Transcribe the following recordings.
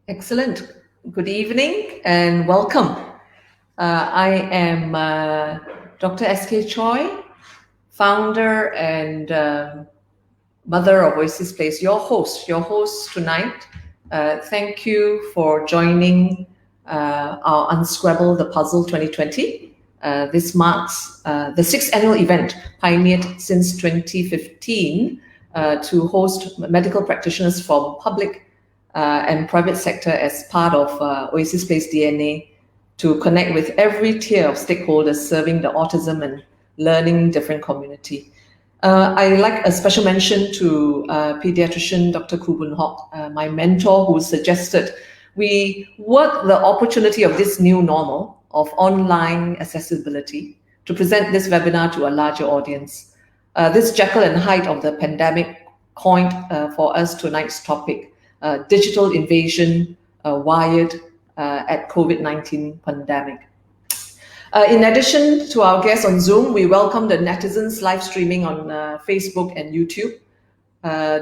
Excellent. Good evening and welcome. I am Dr. S.K. Choi, founder and mother of Oasis Place, your host tonight. Thank you for joining our Unscrabble The Puzzle 2020. This marks the sixth annual event, pioneered since 2015, to host medical practitioners from public and private sector as part of Oasis Place DNA to connect with every tier of stakeholders serving the autism and learning different community. I like a special mention to pediatrician Dr. Koo Boon Hock, my mentor, who suggested we work the opportunity of this new normal of online accessibility to present this webinar to a larger audience. This Jekyll and Hyde of the pandemic coined for us tonight's topic, digital invasion wired at COVID-19 pandemic. In addition to our guests on Zoom, we welcome the netizens live streaming on Facebook and YouTube.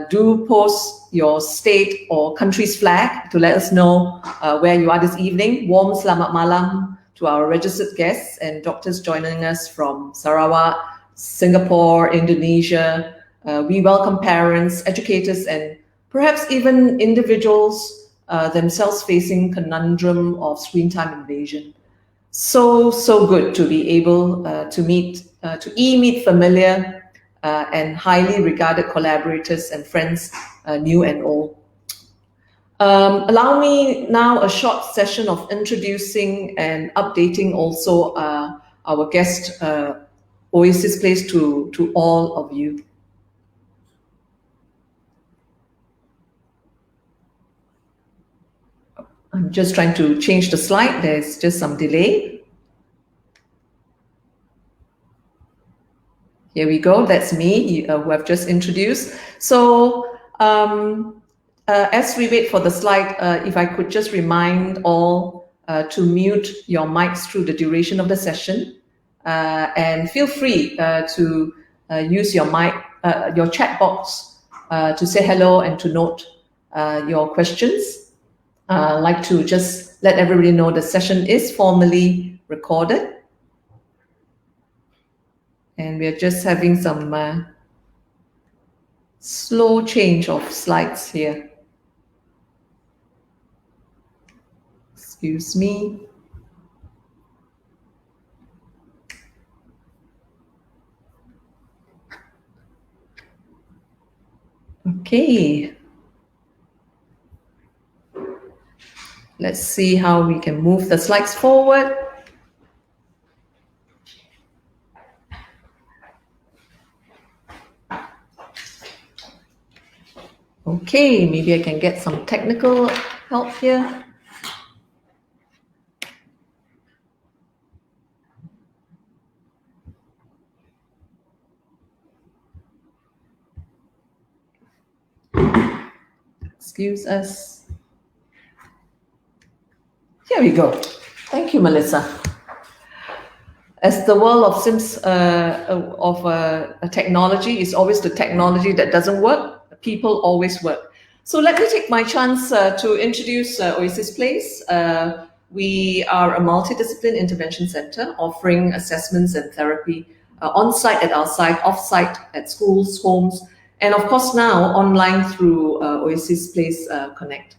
Do post your state or country's flag to let us know where you are this evening. Warm selamat malam to our registered guests and doctors joining us from Sarawak, Singapore, Indonesia. We welcome parents, educators, and perhaps even individuals themselves facing conundrum of screen time invasion. So good to be able to meet familiar and highly regarded collaborators and friends, new and old. Allow me now a short session of introducing and updating also our guest Oasis Place to all of you. I'm just trying to change the slide. There's just some delay. Here we go. That's me, who I've just introduced. So as we wait for the slide, if I could just remind all to mute your mics through the duration of the session, and feel free to use your mic, your chat box to say hello and to note your questions. I'd like to just let everybody know the session is formally recorded. And we're just having some slow change of slides here. Excuse me. Okay. Let's see how we can move the slides forward. Okay, maybe I can get some technical help here. Excuse us. Here we go. Thank you, Melissa. As the world of technology is always the technology that doesn't work, people always work. So let me take my chance to introduce Oasis Place. We are a multidiscipline intervention center offering assessments and therapy on-site at our site, off-site at schools, homes, and of course now online through Oasis Place Connect.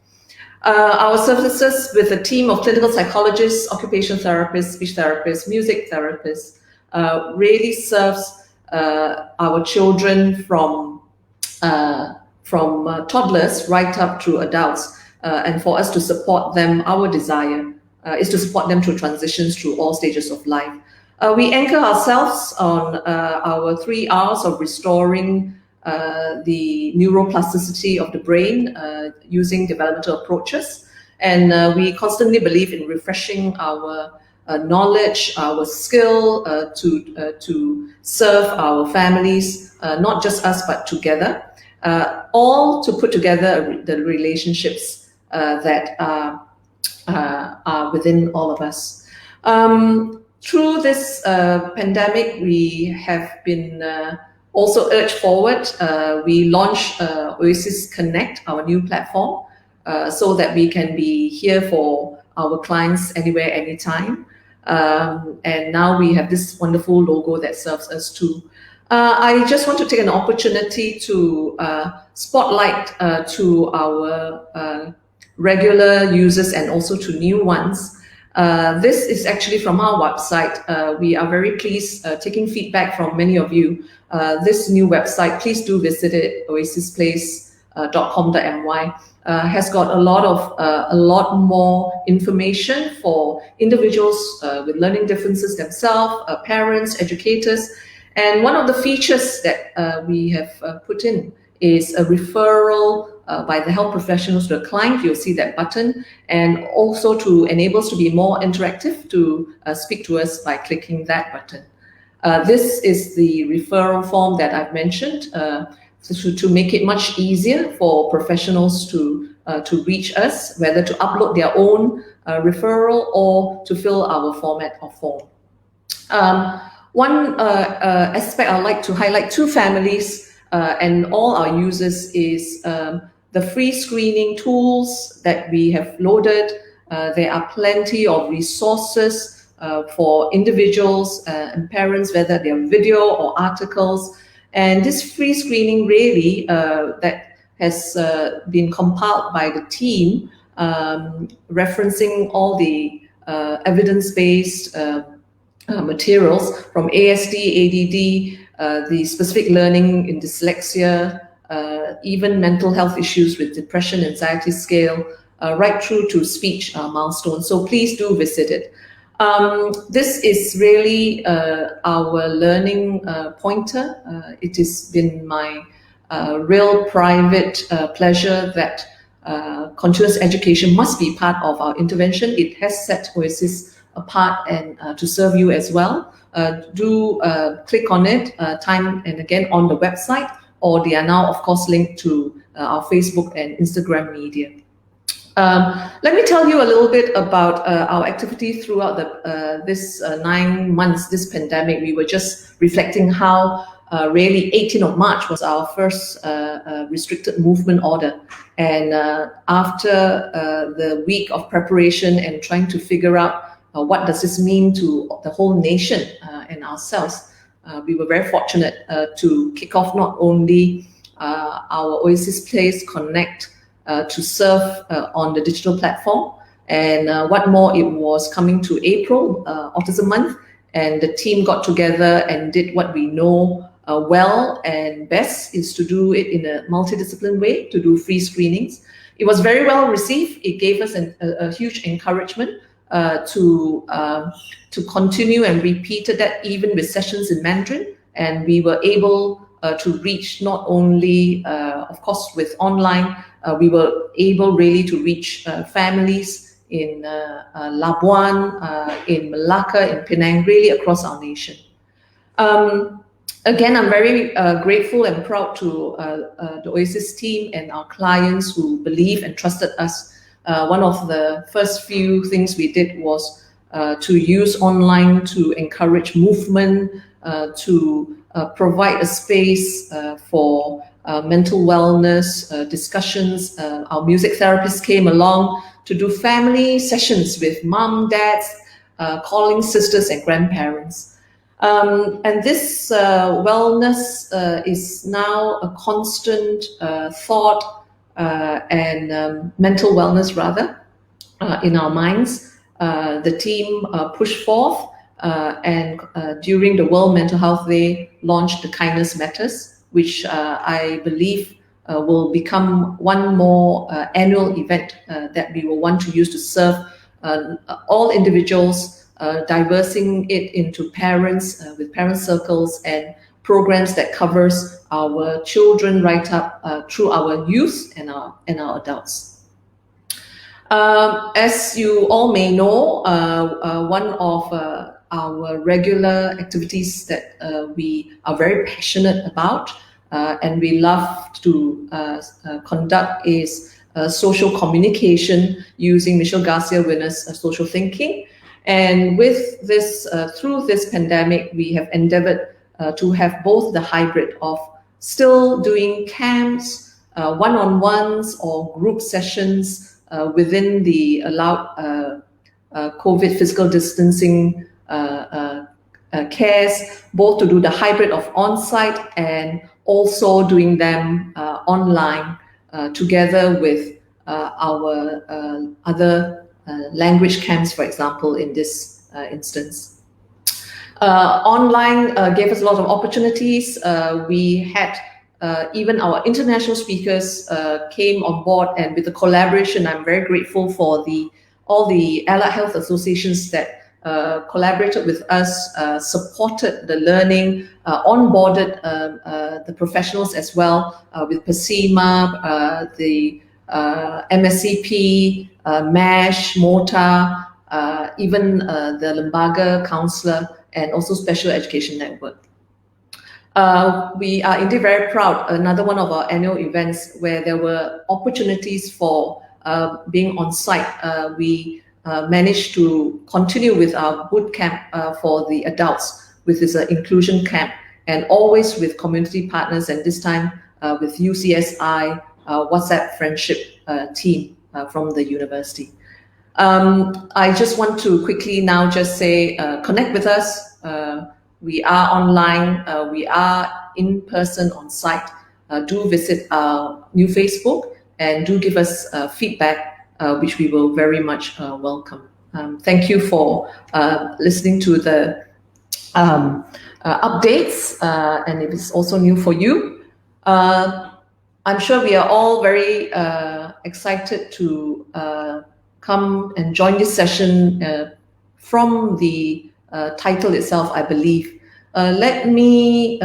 Our services with a team of clinical psychologists, occupational therapists, speech therapists, music therapists really serves our children from toddlers right up to adults. And for us to support them, our desire is to support them through transitions through all stages of life. We anchor ourselves on our 3 R's of restoring the neuroplasticity of the brain using developmental approaches. And we constantly believe in refreshing our knowledge, our skill to serve our families, not just us, but together, all to put together the relationships that are within all of us. Through this pandemic, we have been also urged forward. We launched Oasis Connect, our new platform, so that we can be here for our clients anywhere, anytime. And now we have this wonderful logo that serves us too. I just want to take an opportunity to spotlight to our regular users and also to new ones. This is actually from our website. We are very pleased taking feedback from many of you. This new website, please do visit it, oasisplace.com.my. Has got a lot more information for individuals with learning differences themselves, parents, educators. And one of the features that we have put in is a referral by the health professionals to the client. You'll see that button, and also to enable us to be more interactive, to speak to us by clicking that button. This is the referral form that I've mentioned to make it much easier for professionals to reach us, whether to upload their own referral or to fill our format of form. One aspect I'd like to highlight to families and all our users is the free screening tools that we have loaded. There are plenty of resources for individuals and parents, whether they're video or articles. And this free screening really that has been compiled by the team, referencing all the evidence-based materials from ASD, ADD, the specific learning in dyslexia, even mental health issues with depression, anxiety scale, right through to speech milestones. So please do visit it. This is really our learning pointer. It has been my real private pleasure that continuous education must be part of our intervention. It has set Oasis apart and to serve you as well. Do click on it time and again on the website, or they are now, of course, linked to our Facebook and Instagram media. Let me tell you a little bit about our activity throughout this 9 months, this pandemic. We were just reflecting how really 18th of March was our first restricted movement order. And after the week of preparation and trying to figure out what does this mean to the whole nation and ourselves, we were very fortunate to kick off not only our Oasis Place Connect to serve on the digital platform, and what more, it was coming to April, Autism Month, and the team got together and did what we know well and best, is to do it in a multidisciplinary way, to do free screenings. It was very well received. It gave us a huge encouragement to continue, and repeated that even with sessions in Mandarin. And we were able to reach not only, of course, with online, we were able really to reach families in Labuan, in Malacca, in Penang, really across our nation. Again, I'm very grateful and proud to the Oasis team and our clients who believe and trusted us. One of the first few things we did was to use online to encourage movement, to provide a space for mental wellness discussions. Our music therapists came along to do family sessions with mom, dads, calling sisters and grandparents. And this wellness is now a constant thought and mental wellness, rather, in our minds. The team pushed forth and during the World Mental Health Day launched the Kindness Matters, which I believe will become one more annual event that we will want to use to serve all individuals, diversing it into parents with parent circles and programs that covers our children right up through our youth and our adults. As you all may know, one of our regular activities that we are very passionate about and we love to conduct is social communication using Michelle Garcia Winner's social thinking. And with this, through this pandemic, we have endeavored to have both the hybrid of still doing camps, one-on-ones or group sessions within the allowed COVID physical distancing cares, both to do the hybrid of on-site and also doing them online together with our other language camps, for example, in this instance. Online gave us a lot of opportunities. We had even our international speakers came on board, and with the collaboration, I'm very grateful for all the allied health associations that collaborated with us, supported the learning, onboarded the professionals as well, with PASIMA, the MSCP, MASH, MOTA, even the Lembaga Counselor, and also Special Education Network. We are indeed very proud, another one of our annual events where there were opportunities for being on site. We managed to continue with our boot camp for the adults, with this inclusion camp, and always with community partners, and this time with UCSI WhatsApp friendship team from the university. I just want to quickly now just say, connect with us. We are online, we are in person on site. Do visit our new Facebook and do give us feedback, which we will very much welcome. Thank you for listening to the updates, and if it's also new for you. I'm sure we are all very excited to come and join this session from the title itself, I believe. Let me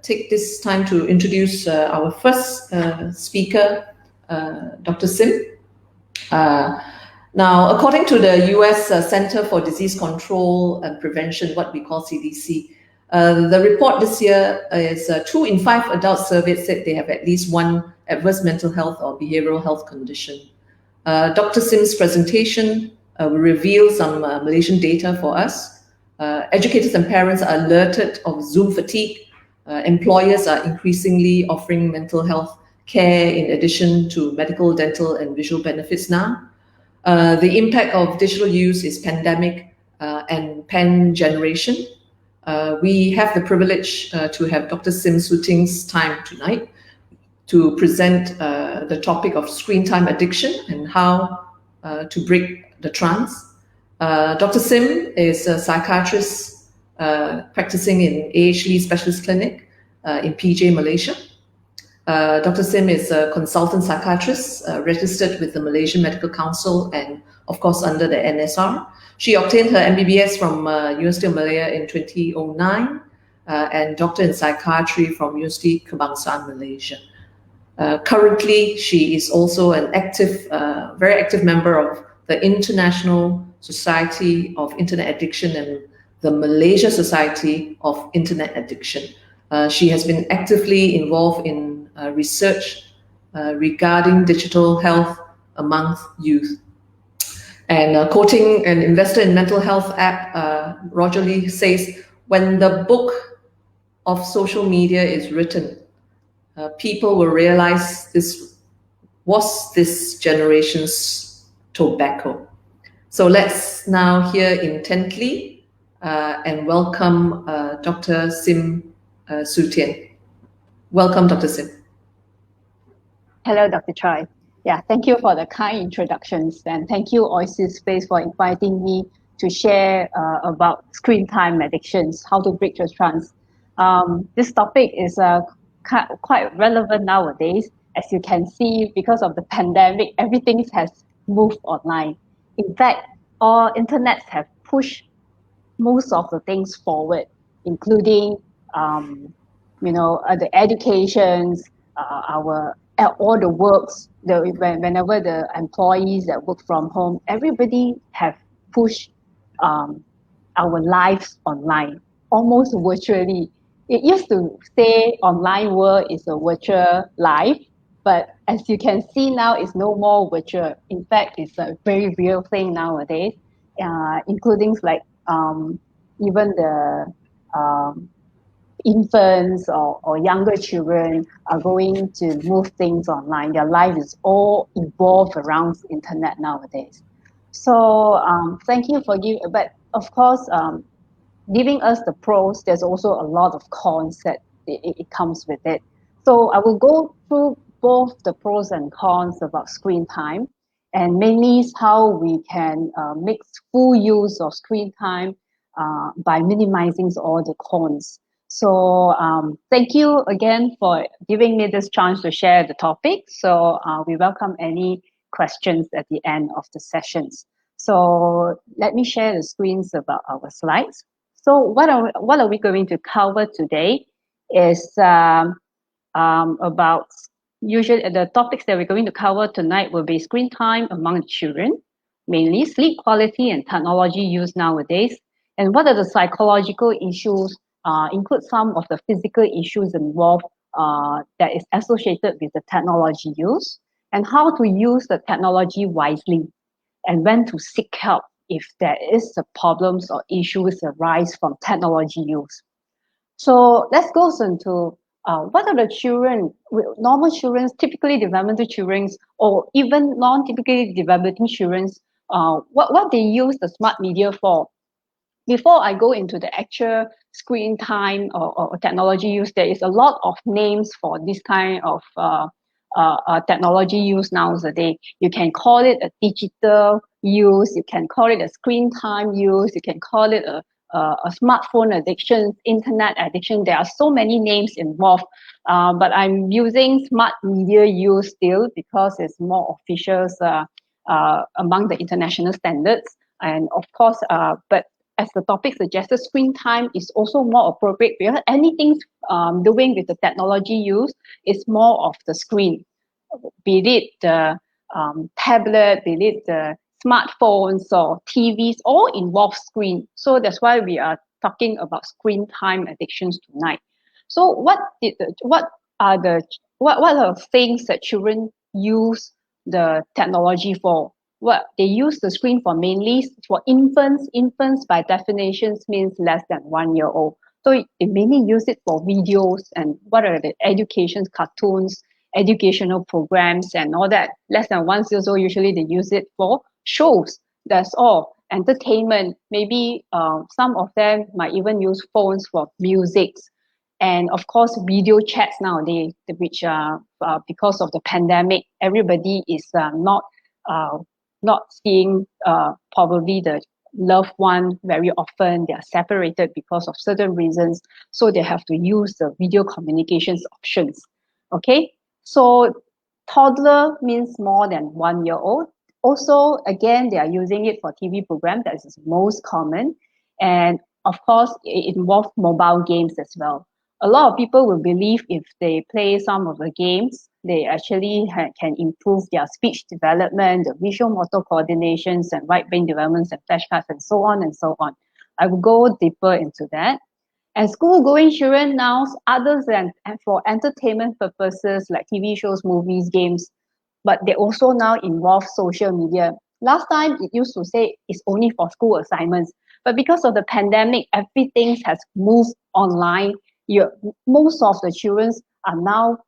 take this time to introduce our first speaker, Dr. Sim. Now, according to the US Center for Disease Control and Prevention, what we call CDC, the report this year is 2 in 5 adults surveyed said they have at least one adverse mental health or behavioral health condition. Dr. Sim's presentation will reveal some Malaysian data for us. Educators and parents are alerted of Zoom fatigue. Employers are increasingly offering mental health care in addition to medical, dental, and visual benefits now. The impact of digital use is pandemic and pan-generation. We have the privilege to have Dr. Sim Suting's time tonight to present the topic of screen time addiction and how to break the trance. Dr. Sim is a psychiatrist practicing in A.H. Lee Specialist Clinic in PJ, Malaysia. Dr. Sim is a consultant psychiatrist registered with the Malaysian Medical Council and, of course, under the NSR. She obtained her MBBS from University of Malaya in 2009 and doctor in psychiatry from University Kebangsaan, Malaysia. Currently, she is also an active, very active member of the International Society of Internet Addiction and the Malaysia Society of Internet Addiction. She has been actively involved in research regarding digital health among youth. And quoting an investor in mental health app, Roger Lee says, when the book of social media is written, people will realize this was this generation's tobacco. So let's now hear intently and welcome Dr. Sim Suting. Welcome, Dr. Sim. Hello, Dr. Choi. Yeah, thank you for the kind introductions, and thank you, Oasis Space, for inviting me to share about screen time addictions, how to break your trance. This topic is quite relevant nowadays. As you can see, because of the pandemic, everything has moved online. In fact, all internets have pushed most of the things forward, including the educations, all the works. Whenever the employees that work from home, everybody have pushed our lives online, almost virtually. It used to say online world is a virtual life, but as you can see now, it's no more virtual. In fact, it's a very real thing nowadays, including like even the infants or younger children are going to move things online. Their life is all evolved around internet nowadays. So thank you for giving, but of course, giving us the pros, there's also a lot of cons that it comes with it. So I will go through both the pros and cons about screen time, and mainly is how we can make full use of screen time by minimizing all the cons. So thank you again for giving me this chance to share the topic. So we welcome any questions at the end of the sessions. So let me share the screens about our slides. So what are we going to cover today is about usually the topics that we're going to cover tonight will be screen time among children, mainly sleep quality and technology use nowadays, and what are the psychological issues, include some of the physical issues involved that is associated with the technology use, and how to use the technology wisely, and when to seek help if there is the problems or issues arise from technology use. So let's go into what are the children, normal children, typically developmental children, or even non-typically developing children, what they use the smart media for. Before I go into the actual screen time or technology use, there is a lot of names for this kind of technology use nowadays. You can call it a digital use, you can call it a screen time use, you can call it a smartphone addiction, internet addiction. There are so many names involved, but I'm using smart media use still because it's more official among the international standards. And of course, but as the topic suggested, screen time is also more appropriate because anything doing with the technology use is more of the screen, be it the tablet, be it the smartphones or TVs, all involve screen. So that's why we are talking about screen time addictions tonight. So what are things that children use the technology for? What they use the screen for mainly for infants. Infants by definitions means less than 1 year old. So they mainly use it for videos and what are the education cartoons, educational programs and all that. Less than 1 year old, usually they use it for shows. That's all. Entertainment. Maybe some of them might even use phones for music. And of course, video chats nowadays, which because of the pandemic, everybody is not seeing probably the loved one very often. They are separated because of certain reasons, so they have to use the video communications options. Okay, so toddler means more than 1 year old. Also, again, they are using it for TV program. That is most common, and of course, it involves mobile games as well. A lot of people will believe if they play some of the games, they actually can improve their speech development, the visual motor coordinations, and right brain developments, and flashcards, and so on and so on. I will go deeper into that. And school-going children now, other than for entertainment purposes like TV shows, movies, games, but they also now involve social media. Last time it used to say it's only for school assignments, but because of the pandemic, everything has moved online. Most of the children are now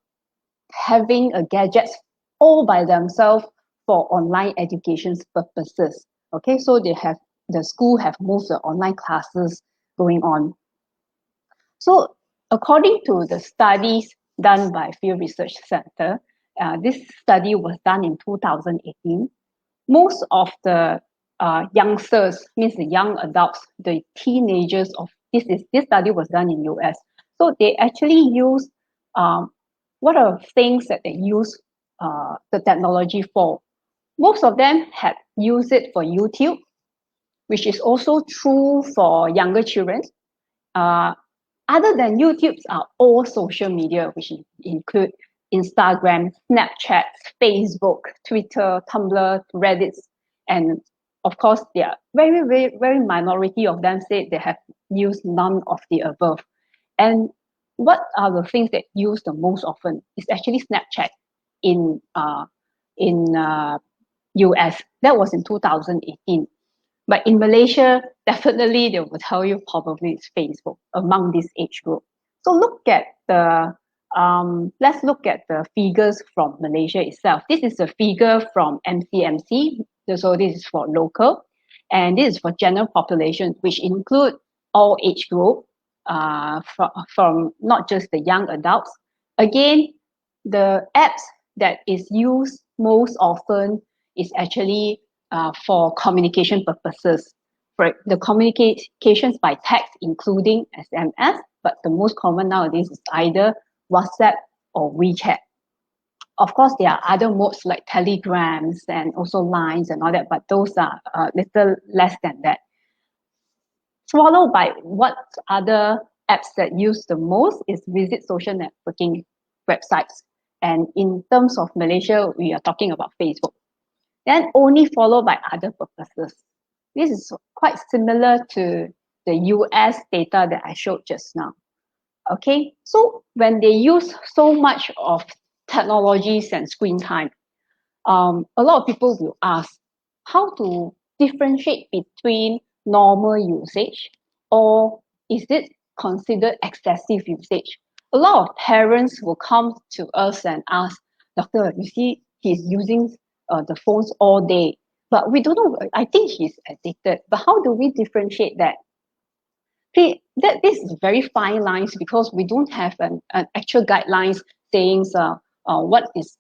having a gadgets all by themselves for online education purposes. Okay, so the school have moved the online classes going on. So according to the studies done by Field Research Center, this study was done in 2018. Most of the youngsters, means the young adults, the teenagers of this study was done in US. So they actually use what are things that they use the technology for. Most of them had used it for YouTube, which is also true for younger children. Other than YouTube's are all social media, which include Instagram, Snapchat, Facebook, Twitter, Tumblr, Reddit, and of course, there are very minority of them say they have used none of the above. And what are the things that use the most often? It's actually Snapchat in US. That was in 2018. But in Malaysia, definitely they will tell you probably it's Facebook among this age group. So let's look at the figures from Malaysia itself. This is a figure from MCMC, so this is for local, and this is for general population, which include all age group, from not just the young adults. Again, the apps that is used most often is actually for communication purposes. For the communications by text, including SMS, but the most common nowadays is either WhatsApp or WeChat. Of course, there are other modes like telegrams and also lines and all that, but those are a little less than that. Followed by what other apps that use the most is visit social networking websites. And in terms of Malaysia, we are talking about Facebook. Then only followed by other purposes. This is quite similar to the US data that I showed just now. Okay, so when they use so much of technologies and screen time, a lot of people will ask how to differentiate between normal usage or is it considered excessive usage. A lot of parents will come to us and ask, Doctor, you see, he's using the phones all day, but we don't know. I think he's addicted. But how do we differentiate that? See, that this is very fine lines because we don't have an actual guidelines saying what is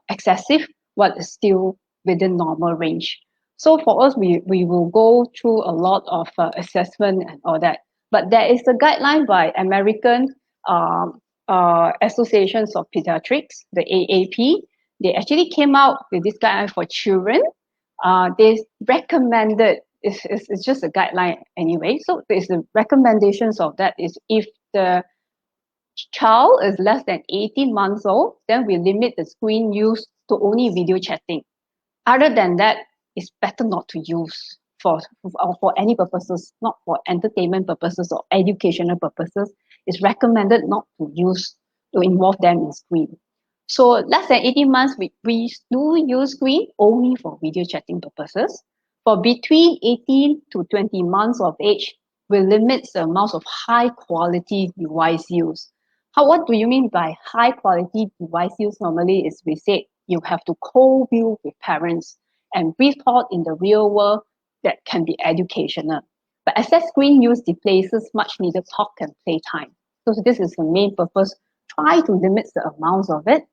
excessive, what is still within normal range. So for us, we will go through a lot of assessment and all that. But there is a guideline by American Associations of Pediatrics, the AAP. They actually came out with this guideline for children. They recommended, it's just a guideline anyway. So there's the recommendations of that is if the child is less than 18 months old, then we limit the screen use to only video chatting. Other than that, it's better not to use for any purposes, not for entertainment purposes or educational purposes. It's recommended not to use, to involve them in screen. So less than 18 months, we do use screen only for video chatting purposes. For between 18 to 20 months of age, we limit the amount of high quality device use. What do you mean by high quality device use? Normally is we say you have to co-view with parents and report in the real world that can be educational. But excess screen use displaces much needed talk and play time. So this is the main purpose. Try to limit the amounts of it.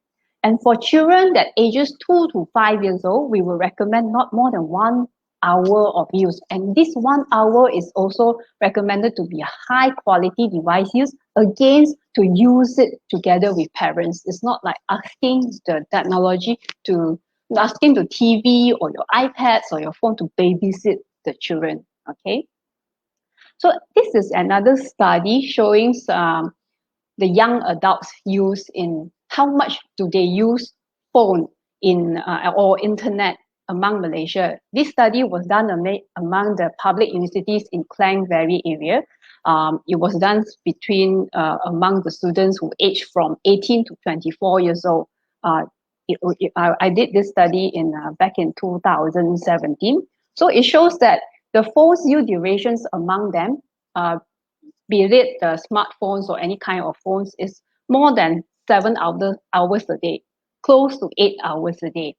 And for children that ages 2 to 5 years old, we will recommend not more than 1 hour of use. And this 1 hour is also recommended to be a high quality device use, again, to use it together with parents. It's not like asking the technology to, asking the TV or your iPads or your phone to babysit the children, okay? So this is another study showing the young adults use in how much do they use phone in or internet among Malaysia. This study was done among the public universities in Klang Valley area. It was done between among the students who aged from 18 to 24 years old. I did this study in back in 2017. So it shows that the phone's use durations among them, be it the smartphones or any kind of phones, is more than 7 hours a day, close to 8 hours a day.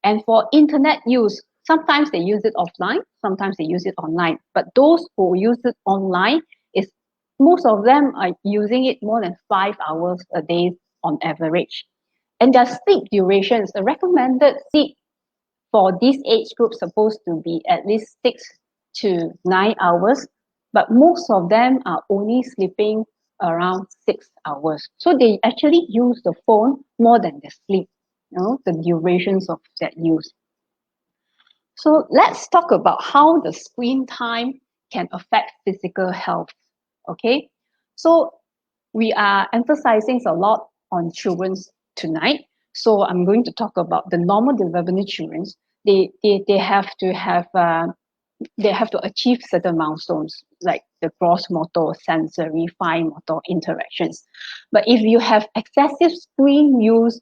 And for internet use, sometimes they use it offline, sometimes they use it online. But those who use it online, is most of them are using it more than 5 hours a day on average. And their sleep durations, the recommended sleep for this age group supposed to be at least 6 to 9 hours, but most of them are only sleeping around 6 hours. So they actually use the phone more than they sleep, the durations of that use. So let's talk about how the screen time can affect physical health, okay? So we are emphasizing a lot on children tonight. So I'm going to talk about the normal development children. They have to achieve certain milestones like the gross motor, sensory, fine motor interactions. But if you have excessive screen use,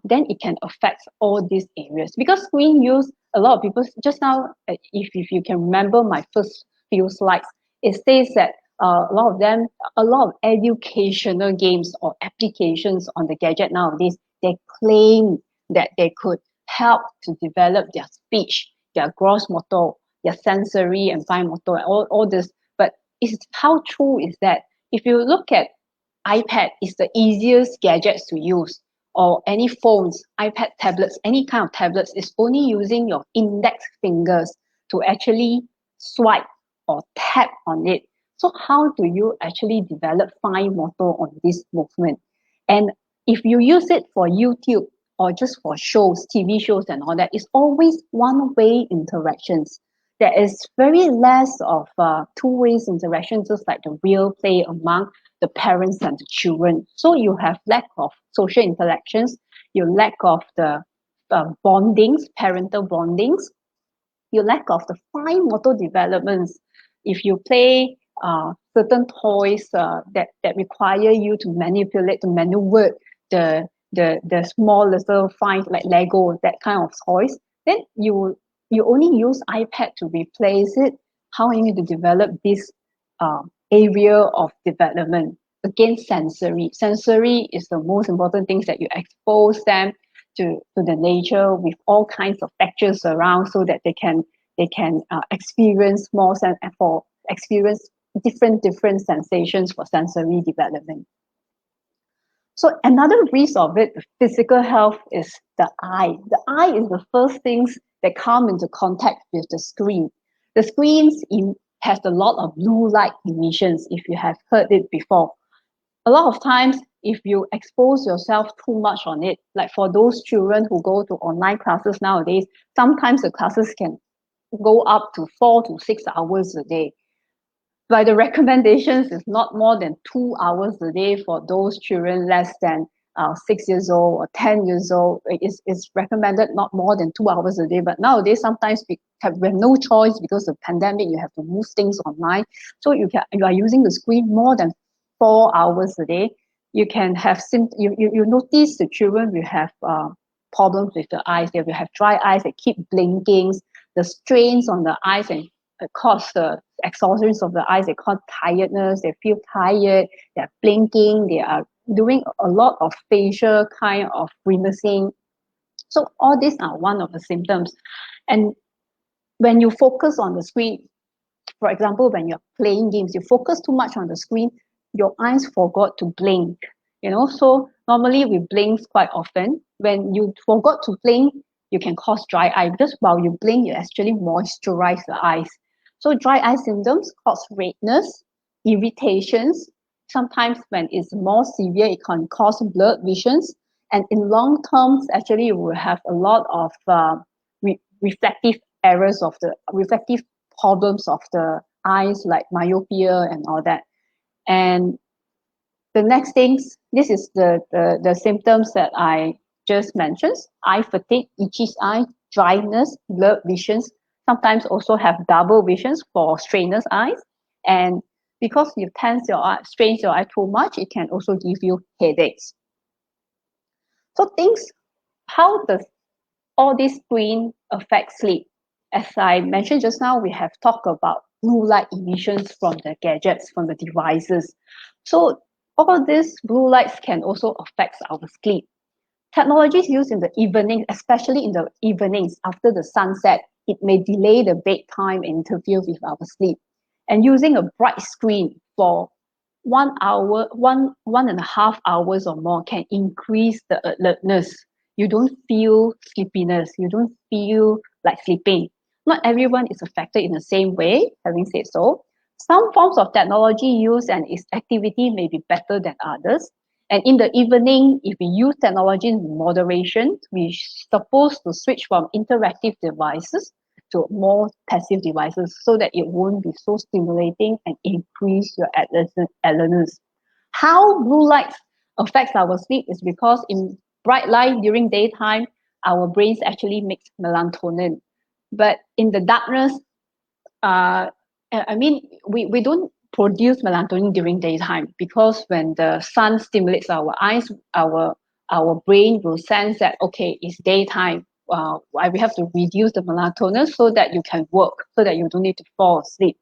then it can affect all these areas. Because screen use, a lot of people, just now, if you can remember my first few slides, it says that a lot of educational games or applications on the gadget nowadays, they claim that they could help to develop their speech, their gross motor, their sensory and fine motor, and all this. But how true is that? If you look at iPad, is the easiest gadgets to use, or any phones, iPad tablets, any kind of tablets, is only using your index fingers to actually swipe or tap on it. So how do you actually develop fine motor on this movement? And if you use it for YouTube or just for shows, TV shows and all that, it's always one-way interactions. There is very less of two-way interactions, just like the real play among the parents and the children. So you have lack of social interactions, you lack of the bondings, parental bondings, you lack of the fine motor developments. If you play certain toys that require you to manipulate, to maneuver the small little fine, like Lego, that kind of toys, then you only use iPad to replace it. How are you going to develop this area of development? Again, sensory is the most important things, that you expose them to the nature with all kinds of textures around, so that they can experience more for experience different sensations for sensory development. So another risk of it, the physical health, is the eye. The eye is the first things that come into contact with the screen. The screens has a lot of blue light emissions, if you have heard it before. A lot of times, if you expose yourself too much on it, like for those children who go to online classes nowadays, sometimes the classes can go up to 4 to 6 hours a day. But the recommendations is not more than 2 hours a day for those children less than 6 years old or 10 years old. It's recommended not more than 2 hours a day. But nowadays, sometimes we have no choice because of pandemic. You have to move things online, so you are using the screen more than 4 hours a day. You can have you notice the children will have problems with the eyes. They will have dry eyes. They keep blinking. The strains on the eyes and cause the exhaustion of the eyes. They cause tiredness. They feel tired. They're blinking. They are doing a lot of facial kind of grimacing. So all these are one of the symptoms. And when you focus on the screen, for example, when you're playing games, you focus too much on the screen, your eyes forgot to blink. So normally we blink quite often. When you forgot to blink, you can cause dry eye, because while you blink, you actually moisturize the eyes. So dry eye symptoms cause redness, irritations. Sometimes when it's more severe, it can cause blurred visions. And in long terms, actually, you will have a lot of reflective errors of the reflective problems of the eyes, like myopia and all that. And the next things, this is the symptoms that I just mentioned: eye fatigue, itchy eye, dryness, blurred visions. Sometimes also have double visions for strainers eyes. And because you tense your eye, strain your eye too much, it can also give you headaches. So how does all this screen affect sleep? As I mentioned just now, we have talked about blue light emissions from the gadgets, from the devices. So all these blue lights can also affect our sleep. Technologies used in the evening, especially in the evenings after the sunset, it may delay the bedtime and interfere with our sleep. And using a bright screen for 1 hour, 1.5 hours or more can increase the alertness. You don't feel sleepiness. You don't feel like sleeping. Not everyone is affected in the same way, having said so. Some forms of technology used and its activity may be better than others. And in the evening, if we use technology in moderation, we're supposed to switch from interactive devices to more passive devices, so that it won't be so stimulating and increase your alertness. How blue light affects our sleep is because in bright light during daytime, our brains actually make melatonin. But in the darkness, we don't produce melatonin during daytime, because when the sun stimulates our eyes, our brain will sense that, okay, it's daytime. We have to reduce the melatonin so that you can work, so that you don't need to fall asleep.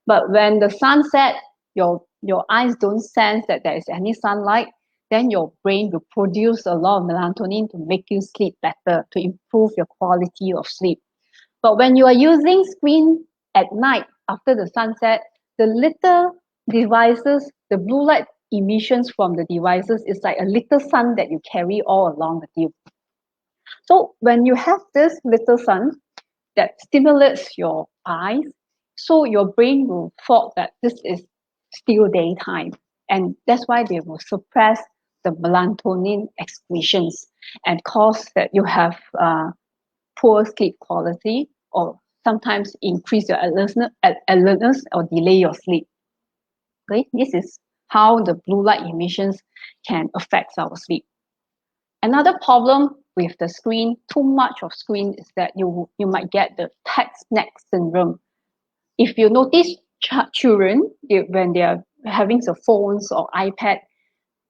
But when the sun sets, your eyes don't sense that there is any sunlight, then your brain will produce a lot of melatonin to make you sleep better, to improve your quality of sleep. But when you are using screen at night after the sunset, the little devices, the blue light emissions from the devices is like a little sun that you carry all along with you. So when you have this little sun that stimulates your eyes, so your brain will thought that this is still daytime. And that's why they will suppress the melatonin excretions and cause that you have poor sleep quality, or sometimes increase your alertness or delay your sleep. Okay, this is how the blue light emissions can affect our sleep. Another problem with the screen, too much of screen, is that you might get the tech snack syndrome. If you notice children, when they are having the phones or iPad,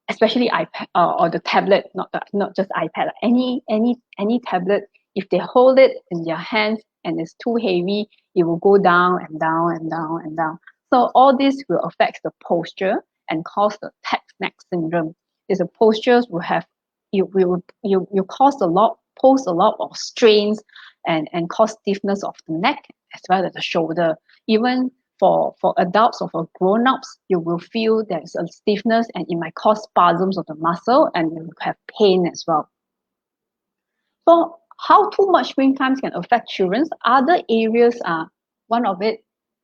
especially iPad or the tablet, not just iPad, any tablet, if they hold it in their hands and it's too heavy, it will go down and down and down and down. So all this will affect the posture and cause the tech snack syndrome. Is the postures will have you cause a lot pose a lot of strains and cause stiffness of the neck as well as the shoulder. Even for adults or for grown-ups, you will feel there's a stiffness and it might cause spasms of the muscle and you will have pain as well. So how too much screen time can affect children? Other areas are, one of it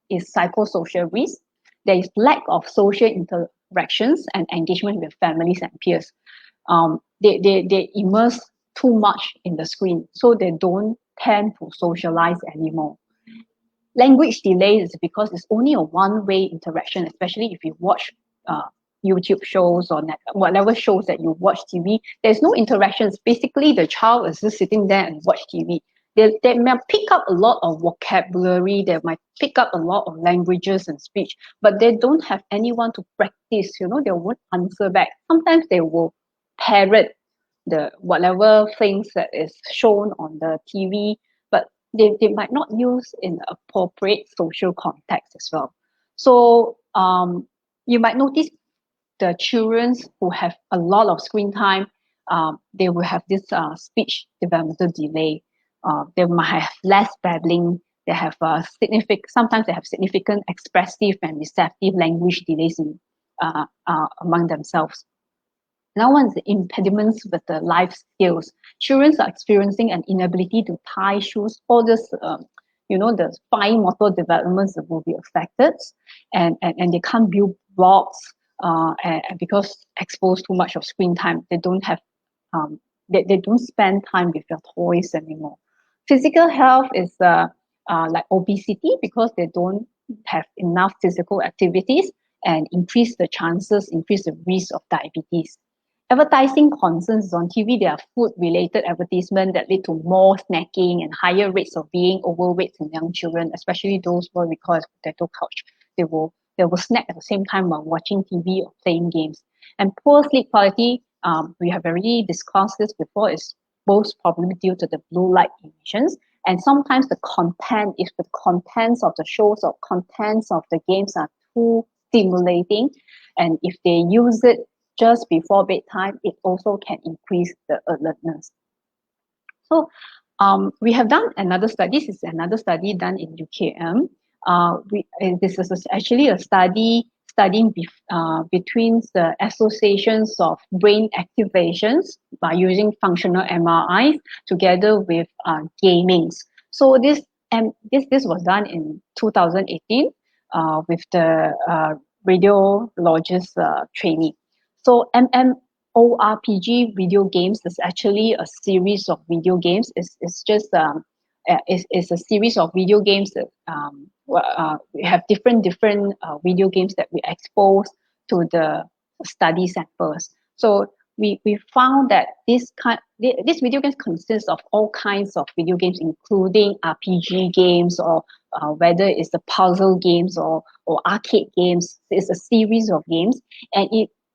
is psychosocial risk. There is lack of social interactions and engagement with families and peers. They immerse too much in the screen, so they don't tend to socialize anymore. Language delay is because it's only a one-way interaction, especially if you watch YouTube shows or whatever shows that you watch TV. There's no interactions. Basically, the child is just sitting there and watch TV. They might pick up a lot of vocabulary, they might pick up a lot of languages and speech, but they don't have anyone to practice. They won't answer back. Sometimes they will parrot the whatever things that is shown on the TV, but they might not use in appropriate social context as well. So you might notice the children who have a lot of screen time, they will have this speech developmental delay. They might have less babbling. They have sometimes they have significant expressive and receptive language delays among themselves. Now, one is the impediments with the life skills. Children are experiencing an inability to tie shoes. All this, the fine motor developments will be affected, and they can't build blocks, and because exposed too much of screen time, they don't have, they don't spend time with their toys anymore. Physical health is like obesity, because they don't have enough physical activities, and increase the risk of diabetes. Advertising concerns on TV, there are food-related advertisements that lead to more snacking and higher rates of being overweight in young children, especially those who we call as potato couch. They will snack at the same time while watching TV or playing games. And poor sleep quality, we have already discussed this before, is most probably due to the blue light emissions. And sometimes the content, if the contents of the shows or contents of the games are too stimulating, and if they use it just before bedtime, it also can increase the alertness. So we have done another study. This is another study done in UKM. This is actually a studying between the associations of brain activations by using functional MRIs together with gamings. So this was done in 2018 with the radiologist trainee. So MMORPG video games is actually a series of video games. It's just it's a series of video games that we have different video games that we expose to the study samples. So we found that this video games consists of all kinds of video games, including RPG games, or whether it's the puzzle games or arcade games. It's a series of games, and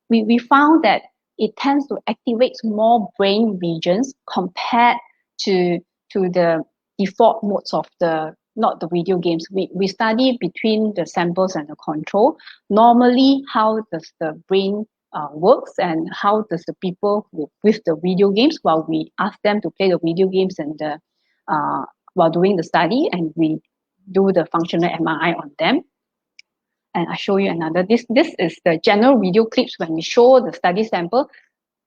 we found that it tends to activate more brain regions compared to the default modes of the not the video games. We study between the samples and the control. Normally, how does the brain works, and how does the people with the video games, while we ask them to play the video games and while doing the study, and we do the functional MRI on them. And I show you another. This is the general video clips when we show the study sample.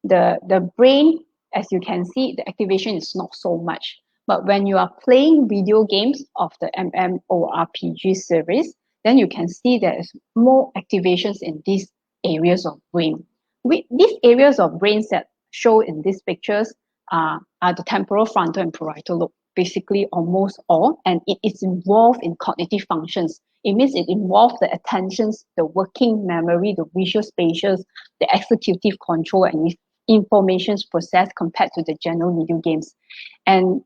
The brain, as you can see, the activation is not so much. But when you are playing video games of the MMORPG series, then you can see there is more activations in these areas of brain. These areas of brains that show in these pictures are the temporal, frontal, and parietal lobe, basically almost all, and it is involved in cognitive functions. It means it involves the attentions, the working memory, the visual spatials, the executive control, and informations processed compared to the general video games. And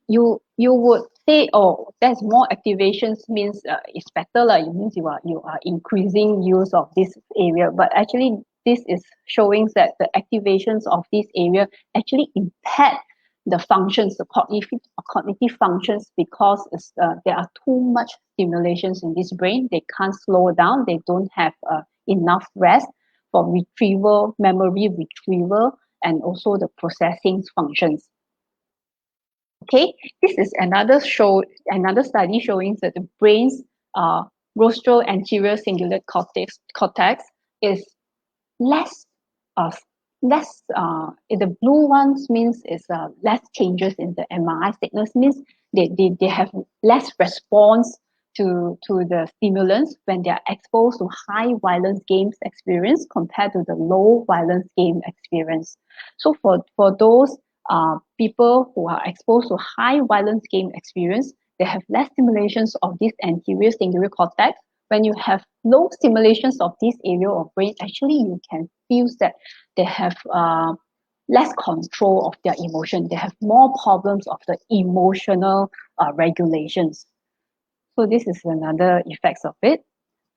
you would say, oh, there's more activations means it's better, like it means you are increasing use of this area. But actually, this is showing that the activations of this area actually impact the functions, the cognitive functions, because there are too much stimulations in this brain. They can't slow down. They don't have enough rest for retrieval, memory retrieval, and also the processing functions. Okay, this is another study showing that the brain's rostral anterior cingulate cortex is less the blue ones means is less changes in the MRI signals, means they have less response to the stimulants when they are exposed to high violence games experience compared to the low violence game experience. So for those people who are exposed to high violence game experience, they have less stimulations of this anterior cingulate cortex. When you have low stimulations of this area of brain, actually you can feel that they have less control of their emotion. They have more problems of the emotional regulations. So this is another effects of it.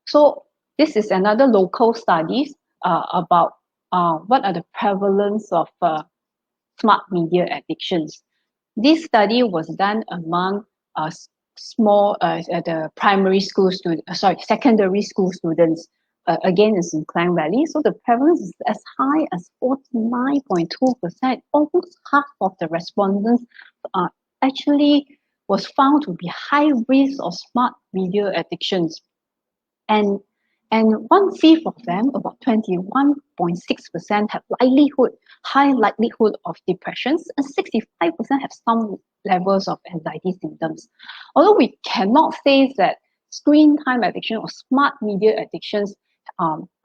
So this is another local studies about what are the prevalence of smart media addictions. This study was done among the primary school secondary school students. Again, it's in Klang Valley. So the prevalence is as high as 49.2%. Almost half of the respondents actually was found to be high risk of smart media addictions. And one-fifth of them, about 21.6%, have high likelihood of depressions, and 65% have some levels of anxiety symptoms. Although we cannot say that screen time addiction or smart media addictions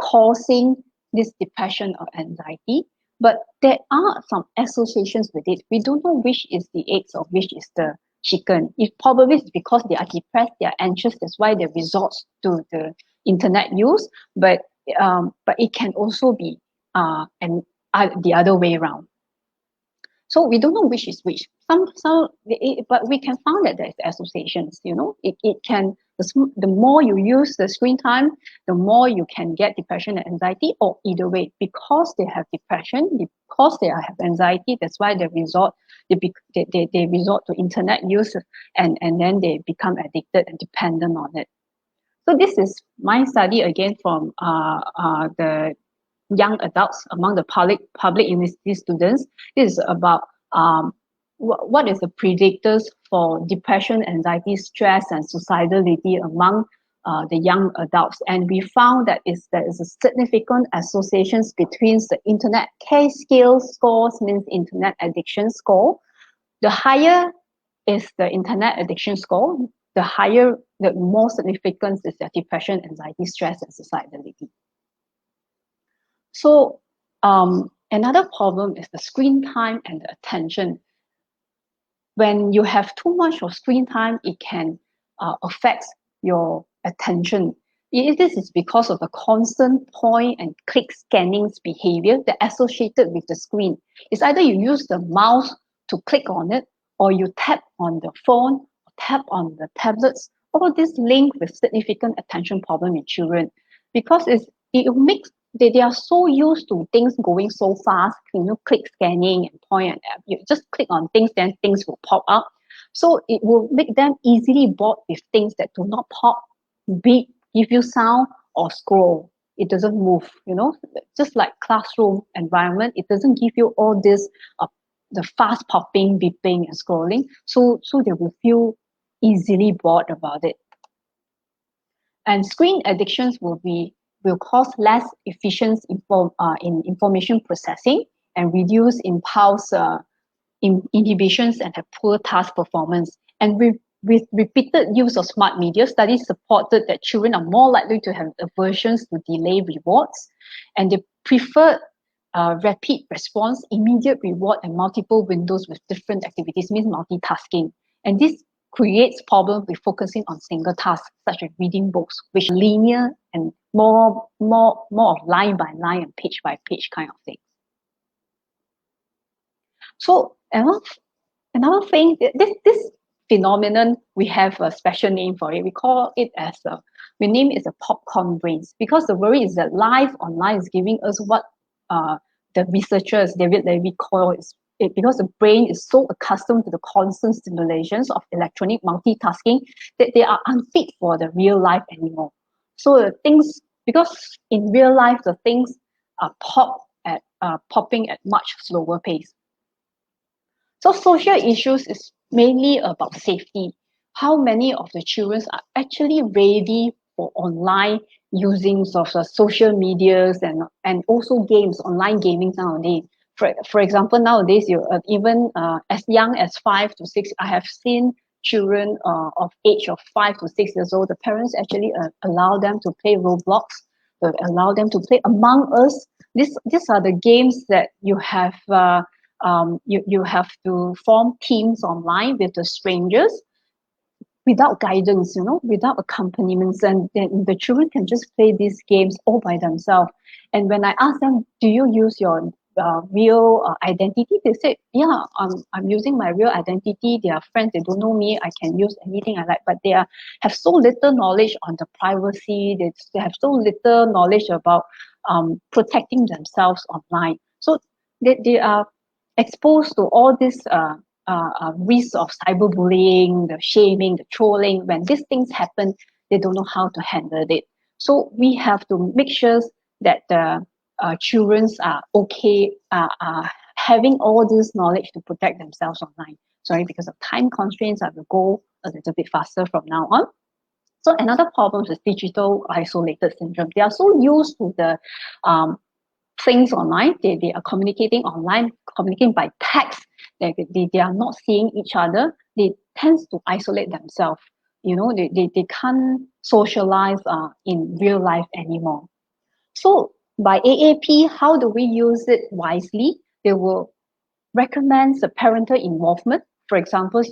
causing this depression or anxiety, but there are some associations with it. We don't know which is the eggs or which is the chicken. It probably is because they are depressed, they are anxious, that's why they resort to the internet use, but it can also be the other way around. So we don't know which is which. But we can find that there's associations. It can, the more you use the screen time, the more you can get depression and anxiety, or either way, because they have depression, because they have anxiety, that's why they resort to internet use, and then they become addicted and dependent on it. So this is my study again from the young adults among the public university students. This is about what is the predictors for depression, anxiety, stress, and suicidality among the young adults. And we found that there is a significant associations between the internet K-scale scores, means internet addiction score. The higher is the internet addiction score, the more significance is their depression, anxiety, stress, and suicidality. So another problem is the screen time and the attention. When you have too much of screen time, it can affect your attention. This is because of the constant point and click scanning behavior that associated with the screen. It's either you use the mouse to click on it, or you tap on the phone, or tap on the tablets. All this link with significant attention problem in children, because they are so used to things going so fast, click scanning and point, and you just click on things, then things will pop up. So it will make them easily bored with things that do not pop, beep, give you sound, or scroll. It doesn't move, just like classroom environment, it doesn't give you all this the fast popping, beeping, and scrolling. So they will feel easily bored about it. And screen addictions will cause less efficient in information processing and reduce impulse inhibitions and have poor task performance. And with repeated use of smart media, studies supported that children are more likely to have aversions to delay rewards, and they prefer rapid response, immediate reward, and multiple windows with different activities, means multitasking. And this creates problems with focusing on single tasks, such as reading books, which are linear and more of line by line and page by page kind of thing. So another thing, this phenomenon, we have a special name for it. We call it as we name it as a popcorn brains, because the worry is that life online is giving us what the researchers David Levy call it, because the brain is so accustomed to the constant stimulations of electronic multitasking that they are unfit for the real life anymore. So the things, because in real life the things are popping at much slower pace. So social issues is mainly about safety. How many of the children are actually ready for online using of social medias and also games, online gaming nowadays. For example, nowadays you even as young as 5 to 6, I have seen children of age of 5 to 6 years old. The parents actually allow them to play Roblox, allow them to play Among Us. These are the games that you have. You have to form teams online with the strangers without guidance, without accompaniments, and then the children can just play these games all by themselves. And when I ask them, do you use your real identity? They say, yeah, I'm using my real identity. They are friends, they don't know me, I can use anything I like. But they have so little knowledge on the privacy, they have so little knowledge about protecting themselves online. So they are exposed to all this risks of cyberbullying, the shaming, the trolling. When these things happen, they don't know how to handle it. So we have to make sure that the children are okay, having all this knowledge to protect themselves online. Sorry, because of time constraints, I will go a little bit faster from now on. So another problem is digital isolated syndrome. They are so used to the things online. They are communicating online, communicating by text. They are not seeing each other. They tend to isolate themselves. They can't socialize in real life anymore. So by AAP, how do we use it wisely? They will recommend the parental involvement. For example,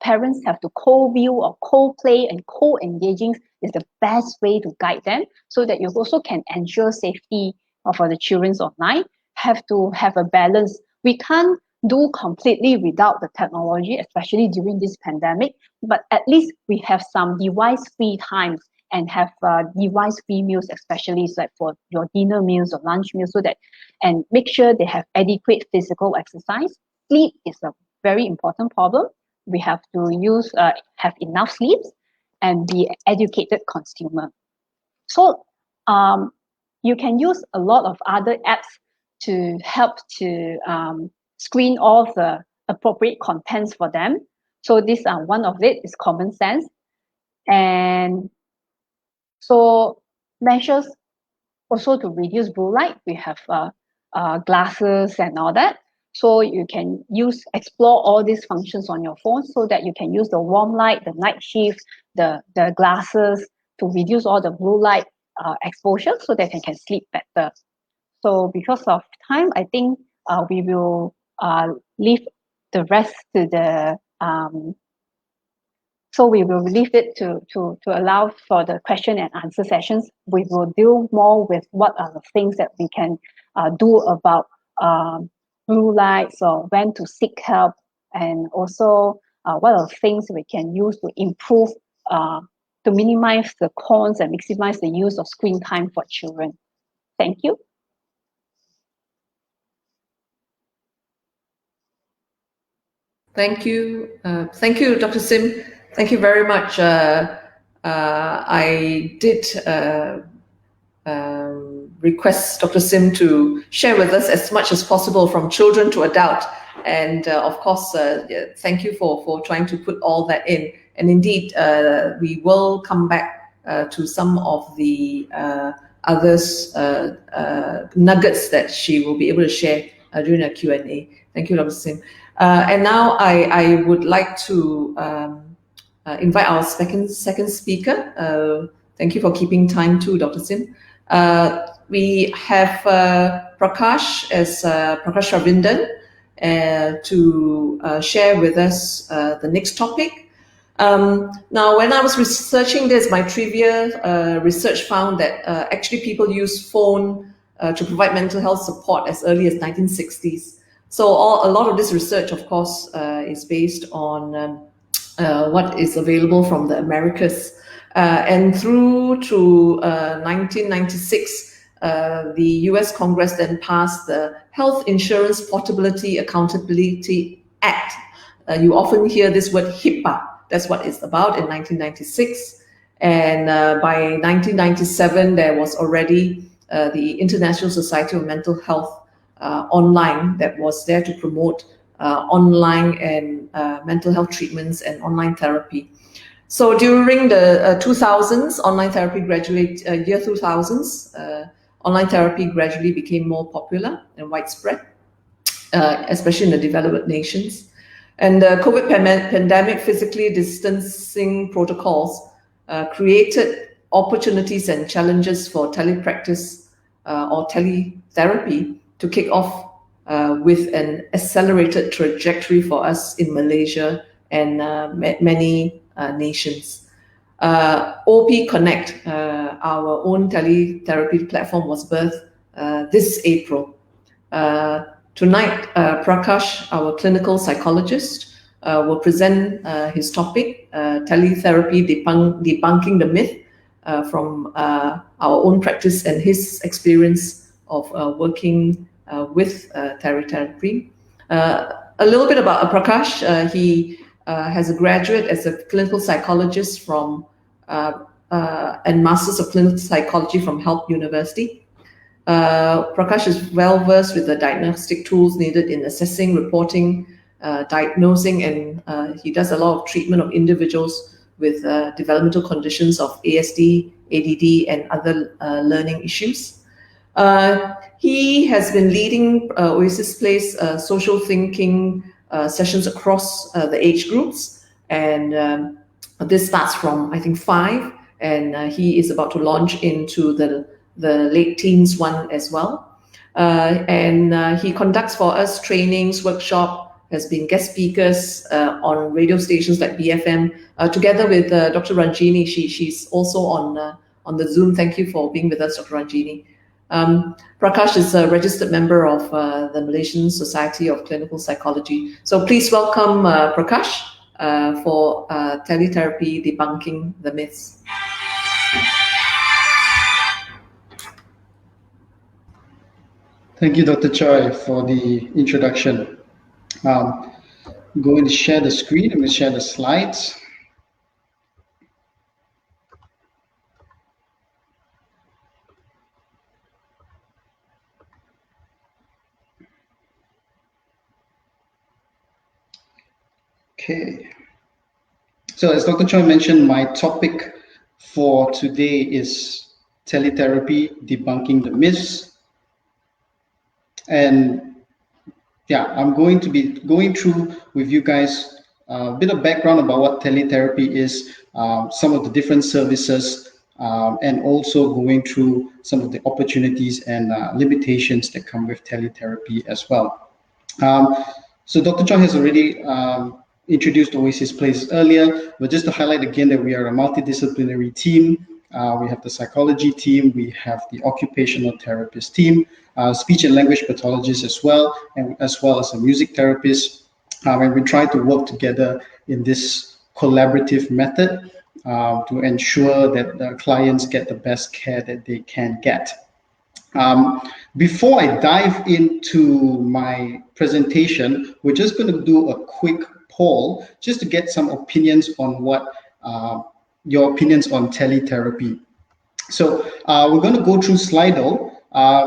parents have to co-view or co-play and co-engaging is the best way to guide them, so that you also can ensure safety for the children online. Have to have a balance. We can't do completely without the technology, especially during this pandemic, but at least we have some device-free times and have device-free meals, especially like for your dinner meals or lunch meals, so that, and make sure they have adequate physical exercise. Sleep is a very important problem. We have to have enough sleeps and be educated consumer. So you can use a lot of other apps to help to screen all the appropriate contents for them. So this one of it is Common Sense. And so measures also to reduce blue light. We have glasses and all that. So you can explore all these functions on your phone, so that you can use the warm light, the night shift, the glasses to reduce all the blue light exposure, so that they can sleep better. So because of time, I think we will leave the rest to the so we will leave it to allow for the question and answer sessions. We will deal more with what are the things that we can do about blue lights, or when to seek help, and also what are the things we can use to improve, to minimize the cons and maximize the use of screen time for children. Thank you. Thank you. Thank you, Dr. Sim. Thank you very much. I did request Dr. Sim to share with us as much as possible from children to adult. And of course, yeah, thank you for trying to put all that in. And indeed, we will come back to some of the others nuggets that she will be able to share during a Q&A. Thank you, Dr. Sim. And now I would like to invite our second speaker. Thank you for keeping time too, Dr. Sim. We have Prakash as Prakash Ravindan to share with us the next topic. Now, when I was researching this, my trivia research found that actually people use phone to provide mental health support as early as 1960s. So a lot of this research, of course, is based on what is available from the Americas. And through to 1996, the US Congress then passed the Health Insurance Portability Accountability Act. You often hear this word HIPAA. That's what it's about in 1996. And by 1997, there was already the International Society of Mental Health online that was there to promote online and mental health treatments and online therapy. So during the 2000s, online therapy year 2000s, online therapy gradually became more popular and widespread, especially in the developed nations. And the COVID pandemic physically distancing protocols created opportunities and challenges for telepractice or teletherapy to kick off with an accelerated trajectory for us in Malaysia and many nations. OP Connect, our own teletherapy platform, was birthed this April. Tonight, Prakash, our clinical psychologist, will present his topic, teletherapy debunking the myth, from our own practice and his experience of working with teletherapy. A little bit about Prakash. He has a graduate as a clinical psychologist from and Masters of Clinical Psychology from Help University. Prakash is well versed with the diagnostic tools needed in assessing, reporting, diagnosing, and he does a lot of treatment of individuals with developmental conditions of ASD, ADD, and other learning issues. He has been leading Oasis Place social thinking sessions across the age groups, and this starts from, I think, 5, and he is about to launch into the late teens one as well. And he conducts for us trainings, workshop, has been guest speakers on radio stations like BFM, together with Dr. Ranjini. She's also on the Zoom. Thank you for being with us, Dr. Ranjini. Prakash is a registered member of the Malaysian Society of Clinical Psychology. So please welcome Prakash for teletherapy debunking the myths. Thank you, Dr. Choi, for the introduction. I'm going to share the screen. I'm going to share the slides. Okay. So as Dr. Choi mentioned, my topic for today is teletherapy, debunking the myths. And yeah, I'm going to be going through with you guys a bit of background about what teletherapy is, some of the different services, and also going through some of the opportunities and limitations that come with teletherapy as well. So Dr. Chong has already introduced Oasis Place earlier, but just to highlight again that we are a multidisciplinary team. We have the psychology team, we have the occupational therapist team, speech and language pathologist as well, and as well as a music therapist. And we try to work together in this collaborative method to ensure that the clients get the best care that they can get. Before I dive into my presentation, we're just going to do a quick poll just to get some opinions on what your opinions on teletherapy. So we're going to go through Slido.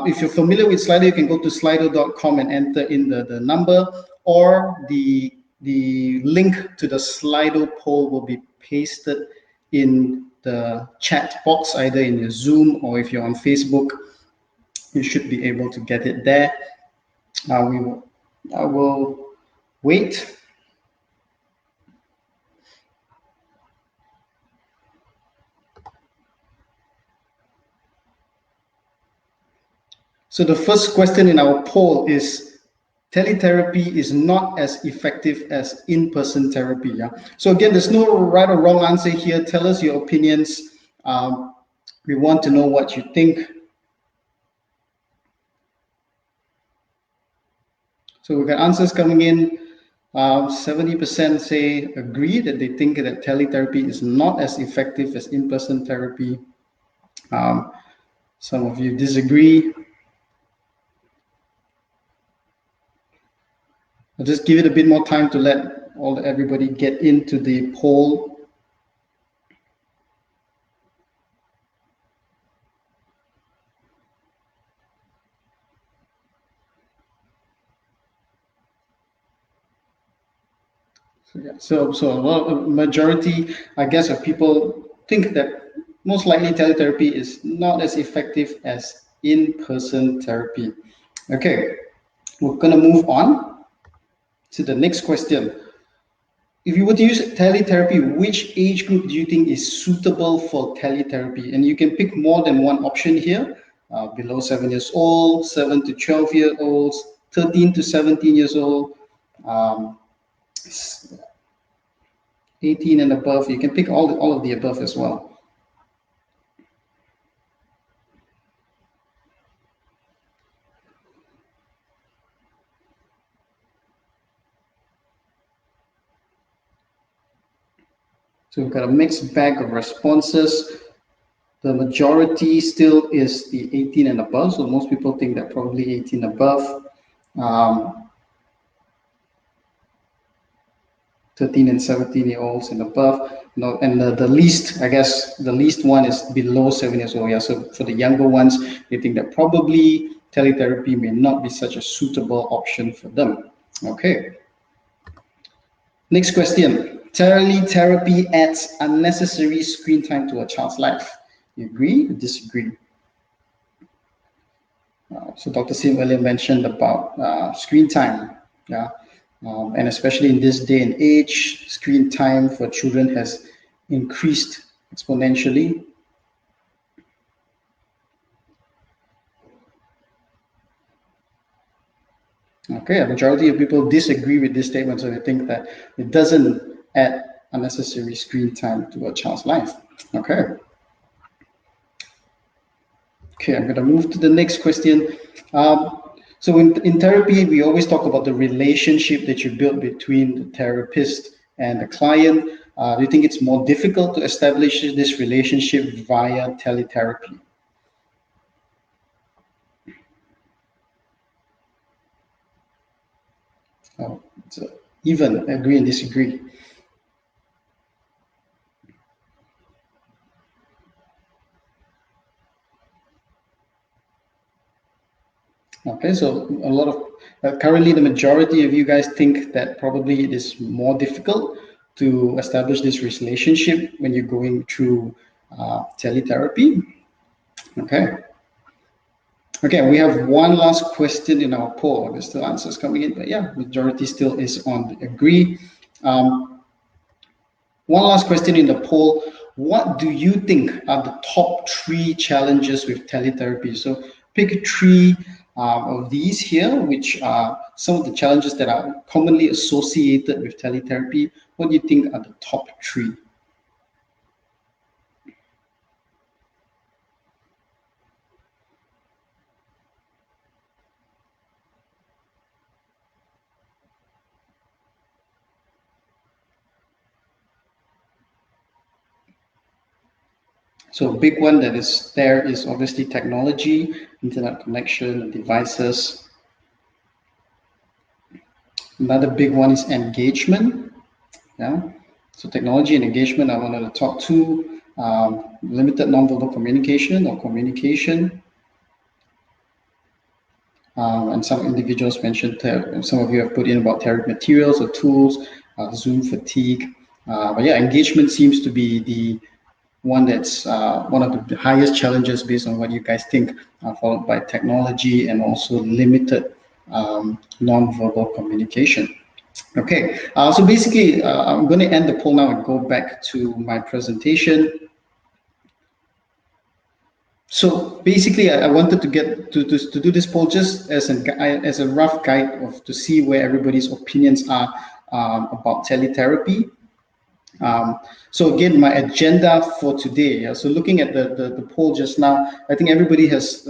If you're familiar with Slido, you can go to slido.com and enter in the number, or the link to the Slido poll will be pasted in the chat box, either in your Zoom or if you're on Facebook, you should be able to get it there. I will wait. So the first question in our poll is, teletherapy is not as effective as in-person therapy. Yeah. So again, there's no right or wrong answer here. Tell us your opinions. We want to know what you think. So we've got answers coming in. 70% say agree that they think that teletherapy is not as effective as in-person therapy. Some of you disagree. I'll just give it a bit more time to let everybody get into the poll. So a lot of majority, I guess, of people think that most likely teletherapy is not as effective as in-person therapy. Okay, we're gonna move on to the next question. If you were to use teletherapy, which age group do you think is suitable for teletherapy? And you can pick more than one option here. Below 7 years old, 7 to 12 years old, 13 to 17 years old, 18 and above. You can pick all of the above as well. So we've got a mixed bag of responses. The majority still is the 18 and above. So most people think that probably 18 above. 13 and 17-year-olds and above. No, and the least, I guess, the least one is below 7 years old. Yeah, so for the younger ones, they think that probably teletherapy may not be such a suitable option for them. Okay. Next question. Teletherapy adds unnecessary screen time to a child's life. You agree or disagree? So Dr. Sim earlier mentioned about screen time. Yeah. And especially in this day and age, screen time for children has increased exponentially. Okay, a majority of people disagree with this statement, so they think that it doesn't add unnecessary screen time to a child's life. Okay. Okay, I'm going to move to the next question. So in therapy, we always talk about the relationship that you build between the therapist and the client. Do you think it's more difficult to establish this relationship via teletherapy? Oh, it's even agree and disagree. Okay, so a lot of currently the majority of you guys think that probably it is more difficult to establish this relationship when you're going through teletherapy. Okay. Okay, we have one last question in our poll. There's still answers coming in, but yeah, majority still is on the agree. One last question in the poll. What do you think are the top 3 challenges with teletherapy? So pick 3 of these here, which are some of the challenges that are commonly associated with teletherapy. What do you think are the top 3? So a big one that is there is obviously technology, internet connection, devices. Another big one is engagement. Yeah. So technology and engagement, I wanted to talk to limited nonverbal communication or communication. And some individuals mentioned, some of you have put in about therapy materials or tools, Zoom fatigue. But yeah, engagement seems to be the one that's one of the highest challenges based on what you guys think, followed by technology and also limited non-verbal communication. Okay, so basically, I'm going to end the poll now and go back to my presentation. So basically, I wanted to get to do this poll just as a rough guide of to see where everybody's opinions are about teletherapy. So again, my agenda for today. So looking at the poll just now, I think everybody has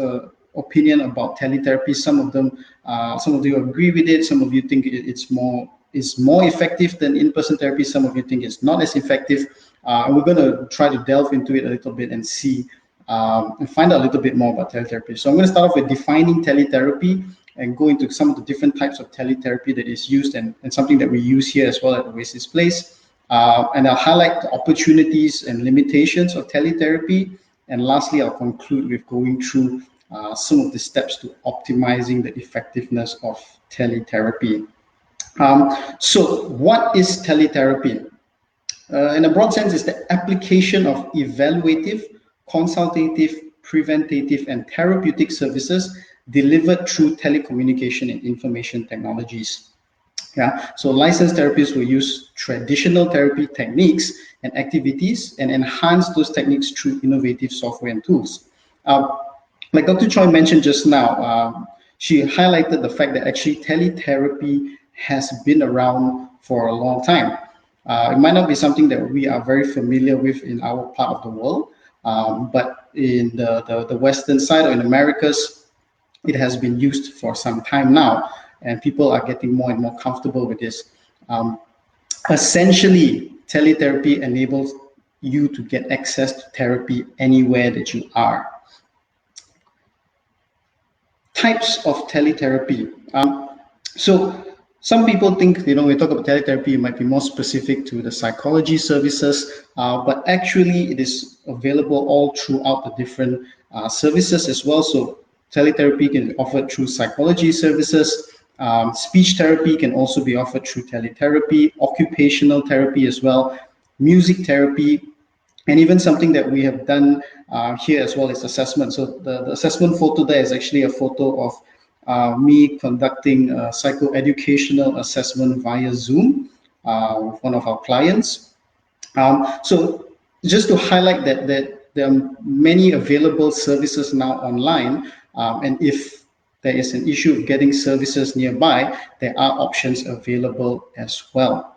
opinion about teletherapy. Some of you agree with it. Some of you think it's more effective than in-person therapy. Some of you think it's not as effective. And we're going to try to delve into it a little bit and see and find out a little bit more about teletherapy. So I'm going to start off with defining teletherapy and go into some of the different types of teletherapy that is used and something that we use here as well at Oasis Place. And I'll highlight the opportunities and limitations of teletherapy. And lastly, I'll conclude with going through some of the steps to optimizing the effectiveness of teletherapy. So what is teletherapy? In a broad sense, it's the application of evaluative, consultative, preventative, and therapeutic services delivered through telecommunication and information technologies. Yeah, so licensed therapists will use traditional therapy techniques and activities and enhance those techniques through innovative software and tools. Like Dr. Choi mentioned just now, she highlighted the fact that actually teletherapy has been around for a long time. It might not be something that we are very familiar with in our part of the world, but in the Western side or in Americas, it has been used for some time now, and people are getting more and more comfortable with this. Essentially, teletherapy enables you to get access to therapy anywhere that you are. Types of teletherapy. So some people think, when we talk about teletherapy, it might be more specific to the psychology services, but actually it is available all throughout the different services as well. So teletherapy can be offered through psychology services. Speech therapy can also be offered through teletherapy, occupational therapy as well, music therapy, and even something that we have done here as well is assessment. So the assessment photo there is actually a photo of me conducting a psychoeducational assessment via Zoom with one of our clients. So just to highlight that there are many available services now online, and if there is an issue of getting services nearby, there are options available as well.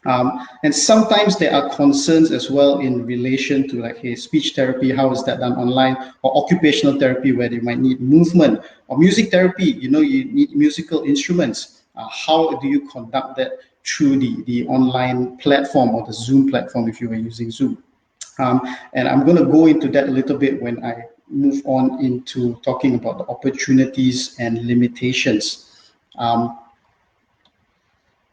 And sometimes there are concerns as well in relation to speech therapy, how is that done online, or occupational therapy where they might need movement, or music therapy, you need musical instruments. How do you conduct that through the online platform or the Zoom platform if you were using Zoom? And I'm going to go into that a little bit when I move on into talking about the opportunities and limitations.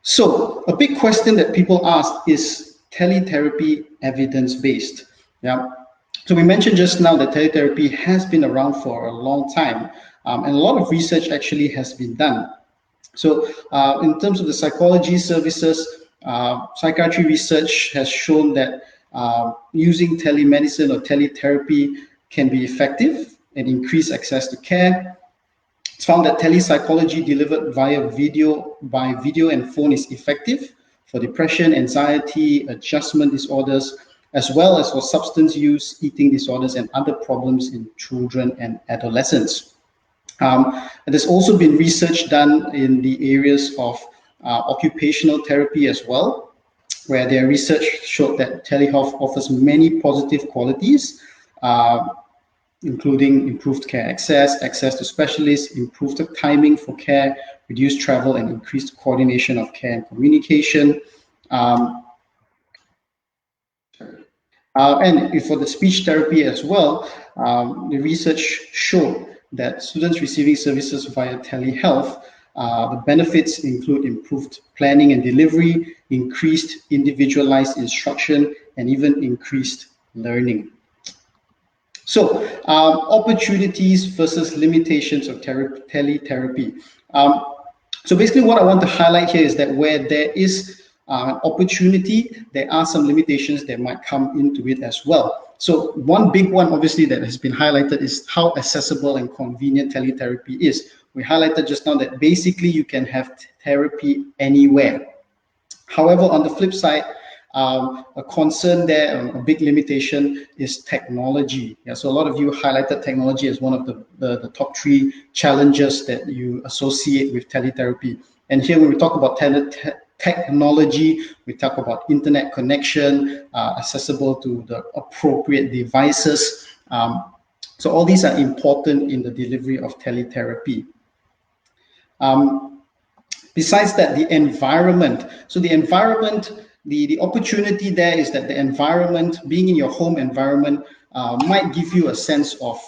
So a big question that people ask is teletherapy evidence-based? Yeah. So we mentioned just now that teletherapy has been around for a long time, and a lot of research actually has been done. So in terms of the psychology services, psychiatry research has shown that using telemedicine or teletherapy can be effective and increase access to care. It's found that telepsychology delivered via video and phone is effective for depression, anxiety, adjustment disorders, as well as for substance use, eating disorders, and other problems in children and adolescents. There's also been research done in the areas of occupational therapy as well, where their research showed that telehealth offers many positive qualities, including improved care access to specialists, improved timing for care, reduced travel, and increased coordination of care and communication. And for the speech therapy as well, the research showed that students receiving services via telehealth The benefits include improved planning and delivery, increased individualized instruction, and even increased learning. So, opportunities versus limitations of teletherapy. So basically what I want to highlight here is that where there is opportunity, there are some limitations that might come into it as well. So one big one, obviously, that has been highlighted is how accessible and convenient teletherapy is. We highlighted just now that basically you can have therapy anywhere. However, on the flip side, a concern there, a big limitation is technology. Yeah, so a lot of you highlighted technology as one of the top 3 challenges that you associate with teletherapy. And here when we talk about technology, we talk about internet connection, accessible to the appropriate devices. So all these are important in the delivery of teletherapy. Besides that, the environment. So the environment, the opportunity there is that the environment, being in your home environment, might give you a sense of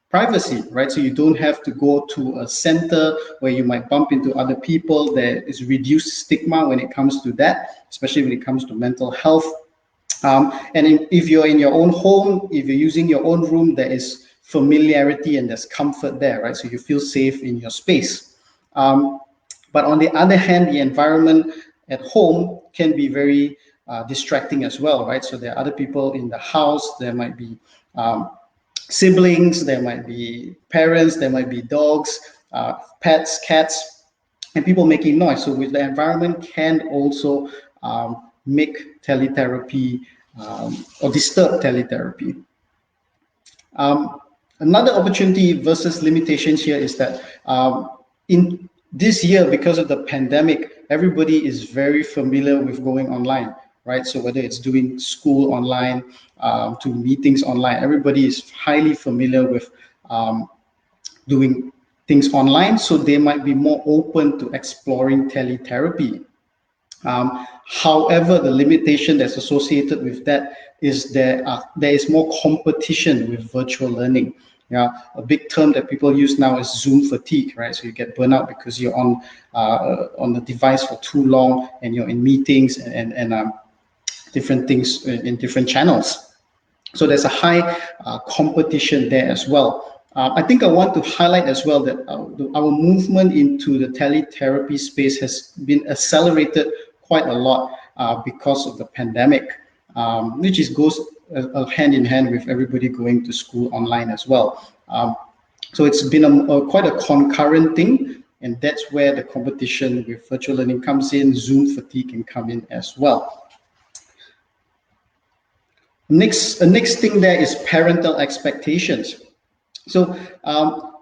privacy, right? So you don't have to go to a center where you might bump into other people. There is reduced stigma when it comes to that, especially when it comes to mental health. If you're in your own home, if you're using your own room, there is familiarity and there's comfort there, right? So you feel safe in your space. But on the other hand, the environment at home can be very distracting as well, right? So there are other people in the house, there might be siblings, there might be parents, there might be dogs, pets, cats, and people making noise. So with the environment can also make teletherapy or disturb teletherapy. Another opportunity versus limitations here is that in this year, because of the pandemic, everybody is very familiar with going online, right? So whether it's doing school online, to meetings online, everybody is highly familiar with doing things online. So they might be more open to exploring teletherapy. However, the limitation that's associated with that is there is more competition with virtual learning. Yeah, a big term that people use now is Zoom fatigue, right? So you get burnout because you're on the device for too long and you're in meetings and different things in different channels. So there's a high competition there as well. I think I want to highlight as well that our movement into the teletherapy space has been accelerated quite a lot because of the pandemic, which goes hand in hand with everybody going to school online as well. So it's been quite a concurrent thing, and that's where the competition with virtual learning comes in. Zoom fatigue can come in as well. Next thing there is parental expectations. So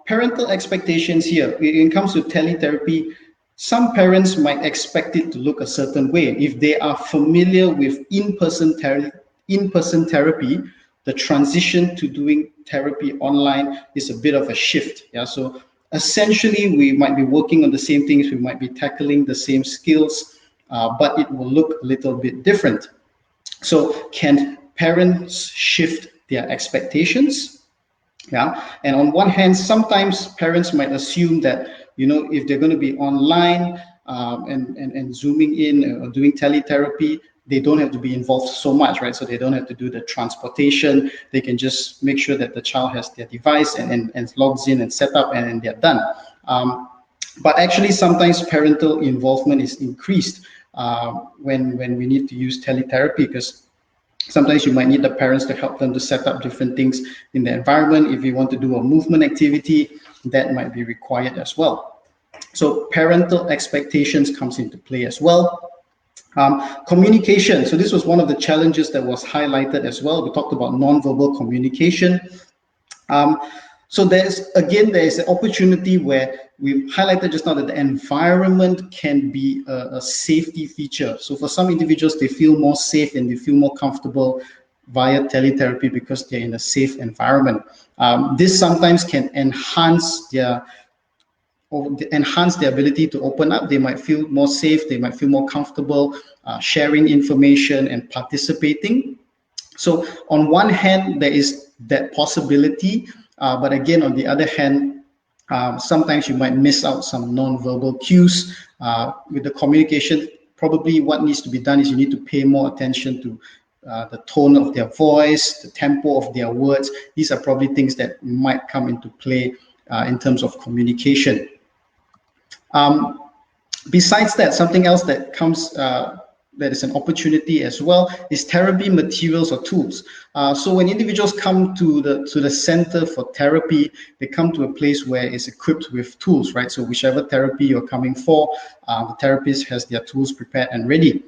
parental expectations here, when it comes to teletherapy, some parents might expect it to look a certain way. If they are familiar with in-person therapy, the transition to doing therapy online is a bit of a shift. Yeah, so essentially we might be working on the same things, we might be tackling the same skills, but it will look a little bit different. So can parents shift their expectations? Yeah, and on one hand, sometimes parents might assume that, you know, if they're going to be online and zooming in or doing teletherapy, they don't have to be involved so much, right? So they don't have to do the transportation. They can just make sure that the child has their device and logs in and set up and they're done. But actually, sometimes parental involvement is increased when we need to use teletherapy, because sometimes you might need the parents to help them to set up different things in the environment. If you want to do a movement activity, that might be required as well. So parental expectations comes into play as well. Communication. So this was one of the challenges that was highlighted as well. We talked about non-verbal communication. So there's an opportunity where we've highlighted just now that the environment can be a safety feature. So for some individuals, they feel more safe and they feel more comfortable via teletherapy because they're in a safe environment. This sometimes can enhance their ability to open up. They might feel more safe, they might feel more comfortable sharing information and participating. So on one hand, there is that possibility, but again, on the other hand, Sometimes you might miss out some non-verbal cues with the communication. Probably what needs to be done is you need to pay more attention to the tone of their voice, the tempo of their words. These are probably things that might come into play in terms of communication. Besides that, something else that comes that is an opportunity as well is therapy materials or tools. So when individuals come to the center for therapy, they come to a place where it's equipped with tools, right? So whichever therapy you're coming for, the therapist has their tools prepared and ready.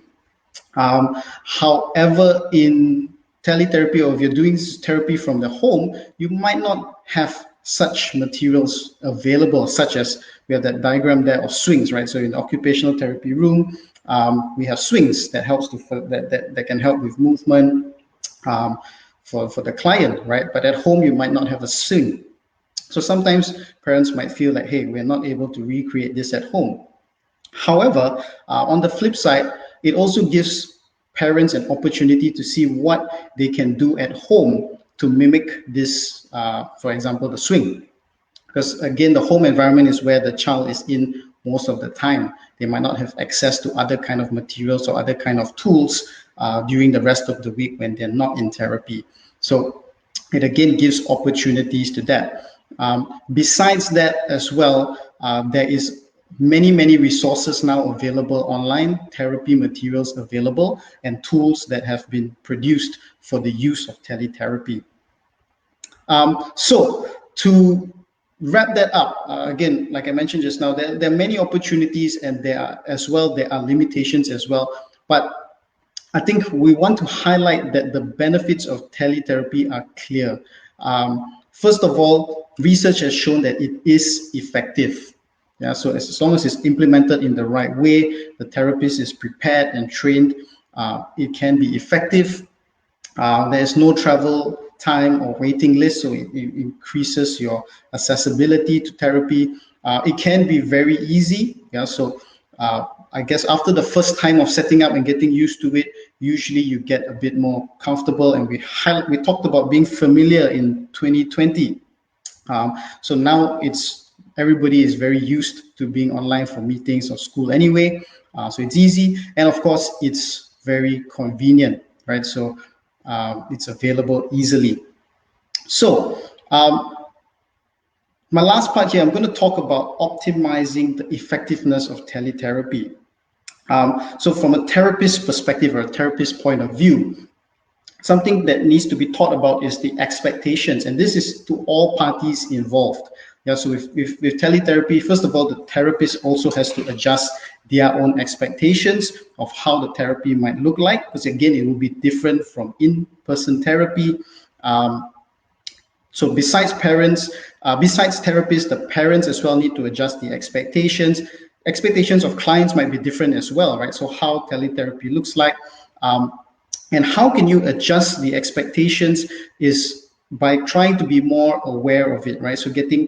However, in teletherapy, or if you're doing therapy from the home, you might not have such materials available, such as we have that diagram there of swings, right? So in the occupational therapy room, we have swings that helps to that can help with movement for the client, right? But at home, you might not have a swing. So sometimes parents might feel like, hey, we're not able to recreate this at home. However, on the flip side, it also gives parents an opportunity to see what they can do at home to mimic this, for example, the swing. Because again, the home environment is where the child is in most of the time. They might not have access to other kind of materials or other kind of tools during the rest of the week when they're not in therapy. So it again gives opportunities to that. Besides that as well, there is many resources now available online, therapy materials available, and tools that have been produced for the use of teletherapy. So to wrap that up, again, like I mentioned just now, there are many opportunities, and there are limitations as well. But I think we want to highlight that the benefits of teletherapy are clear. First of all, research has shown that it is effective. Yeah, so as long as it's implemented in the right way, the therapist is prepared and trained, it can be effective. There's no travel time or waiting list, so it increases your accessibility to therapy. It can be very easy. Yeah, so I guess after the first time of setting up and getting used to it, usually you get a bit more comfortable. And we talked about being familiar in 2020. So now everybody is very used to being online for meetings or school anyway. So it's easy, and of course it's very convenient, right? So it's available easily. So my last part here, I'm going to talk about optimizing the effectiveness of teletherapy. So from a therapist perspective or a therapist point of view, something that needs to be thought about is the expectations, and this is to all parties involved. Yeah, so with teletherapy, first of all, the therapist also has to adjust their own expectations of how the therapy might look like, because again, it will be different from in-person therapy. So besides therapists, the parents as well need to adjust the expectations. Expectations of clients might be different as well, right? So how teletherapy looks like, and how can you adjust the expectations is by trying to be more aware of it, right? So getting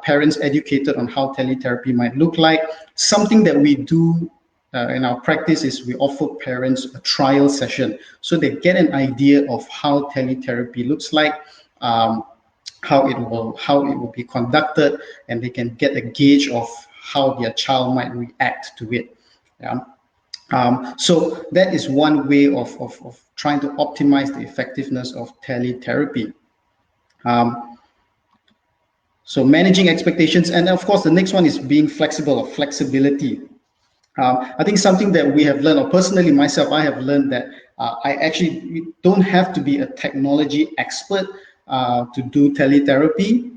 parents educated on how teletherapy might look like. Something that we do in our practice is we offer parents a trial session so they get an idea of how teletherapy looks like, how it will be conducted, and they can get a gauge of how their child might react to it. Yeah. So that is one way of trying to optimize the effectiveness of teletherapy. So managing expectations, and of course the next one is being flexible, or flexibility. I think something that we have learned, or personally myself, I have learned that I actually don't have to be a technology expert to do teletherapy.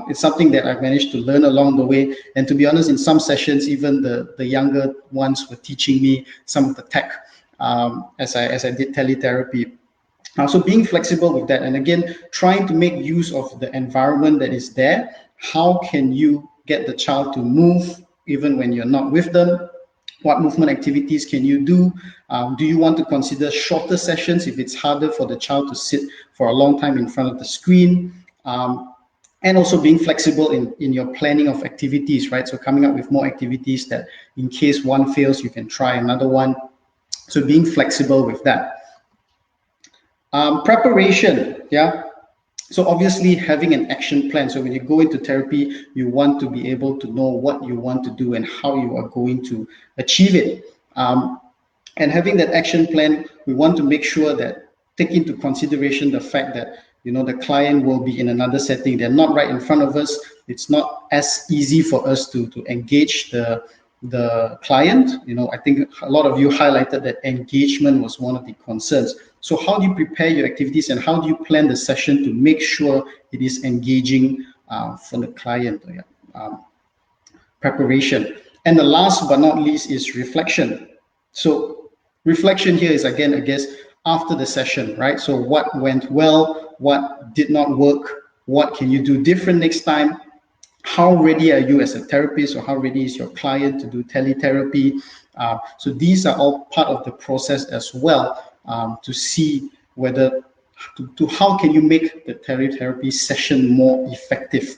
It's something that I've managed to learn along the way. And to be honest, in some sessions, even the younger ones were teaching me some of the tech as I did teletherapy. So being flexible with that, and again, trying to make use of the environment that is there. How can you get the child to move even when you're not with them? What movement activities can you do? Do you want to consider shorter sessions if it's harder for the child to sit for a long time in front of the screen? And also being flexible in your planning of activities, right? So coming up with more activities that in case one fails, you can try another one. So being flexible with that. Preparation, yeah. So obviously having an action plan. So when you go into therapy, you want to be able to know what you want to do and how you are going to achieve it. And having that action plan, we want to make sure that take into consideration the fact that the client will be in another setting. They're not right in front of us. It's not as easy for us to engage the client. I think a lot of you highlighted that engagement was one of the concerns. So how do you prepare your activities and how do you plan the session to make sure it is engaging for the client? Preparation. And the last but not least is reflection. So reflection here is, again, I guess, after the session, right? So what went well, what did not work, what can you do different next time? How ready are you as a therapist, or how ready is your client to do teletherapy? So these are all part of the process as well, to see whether to how can you make the teletherapy session more effective.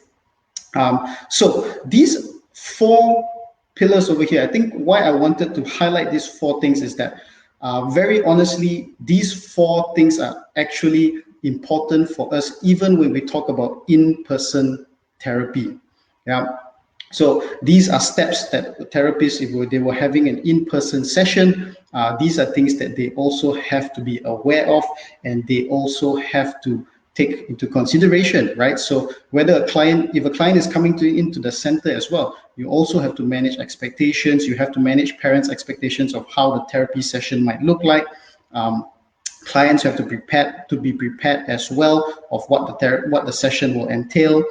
So these 4 pillars over here, I think why I wanted to highlight these 4 things is that very honestly, these 4 things are actually important for us even when we talk about in-person therapy. Yeah. So these are steps that the therapists, if they were having an in-person session, these are things that they also have to be aware of, and they also have to take into consideration, right? So if a client is coming into the center as well, you also have to manage expectations. You have to manage parents' expectations of how the therapy session might look like. Clients have to be prepared as well of what the session will entail.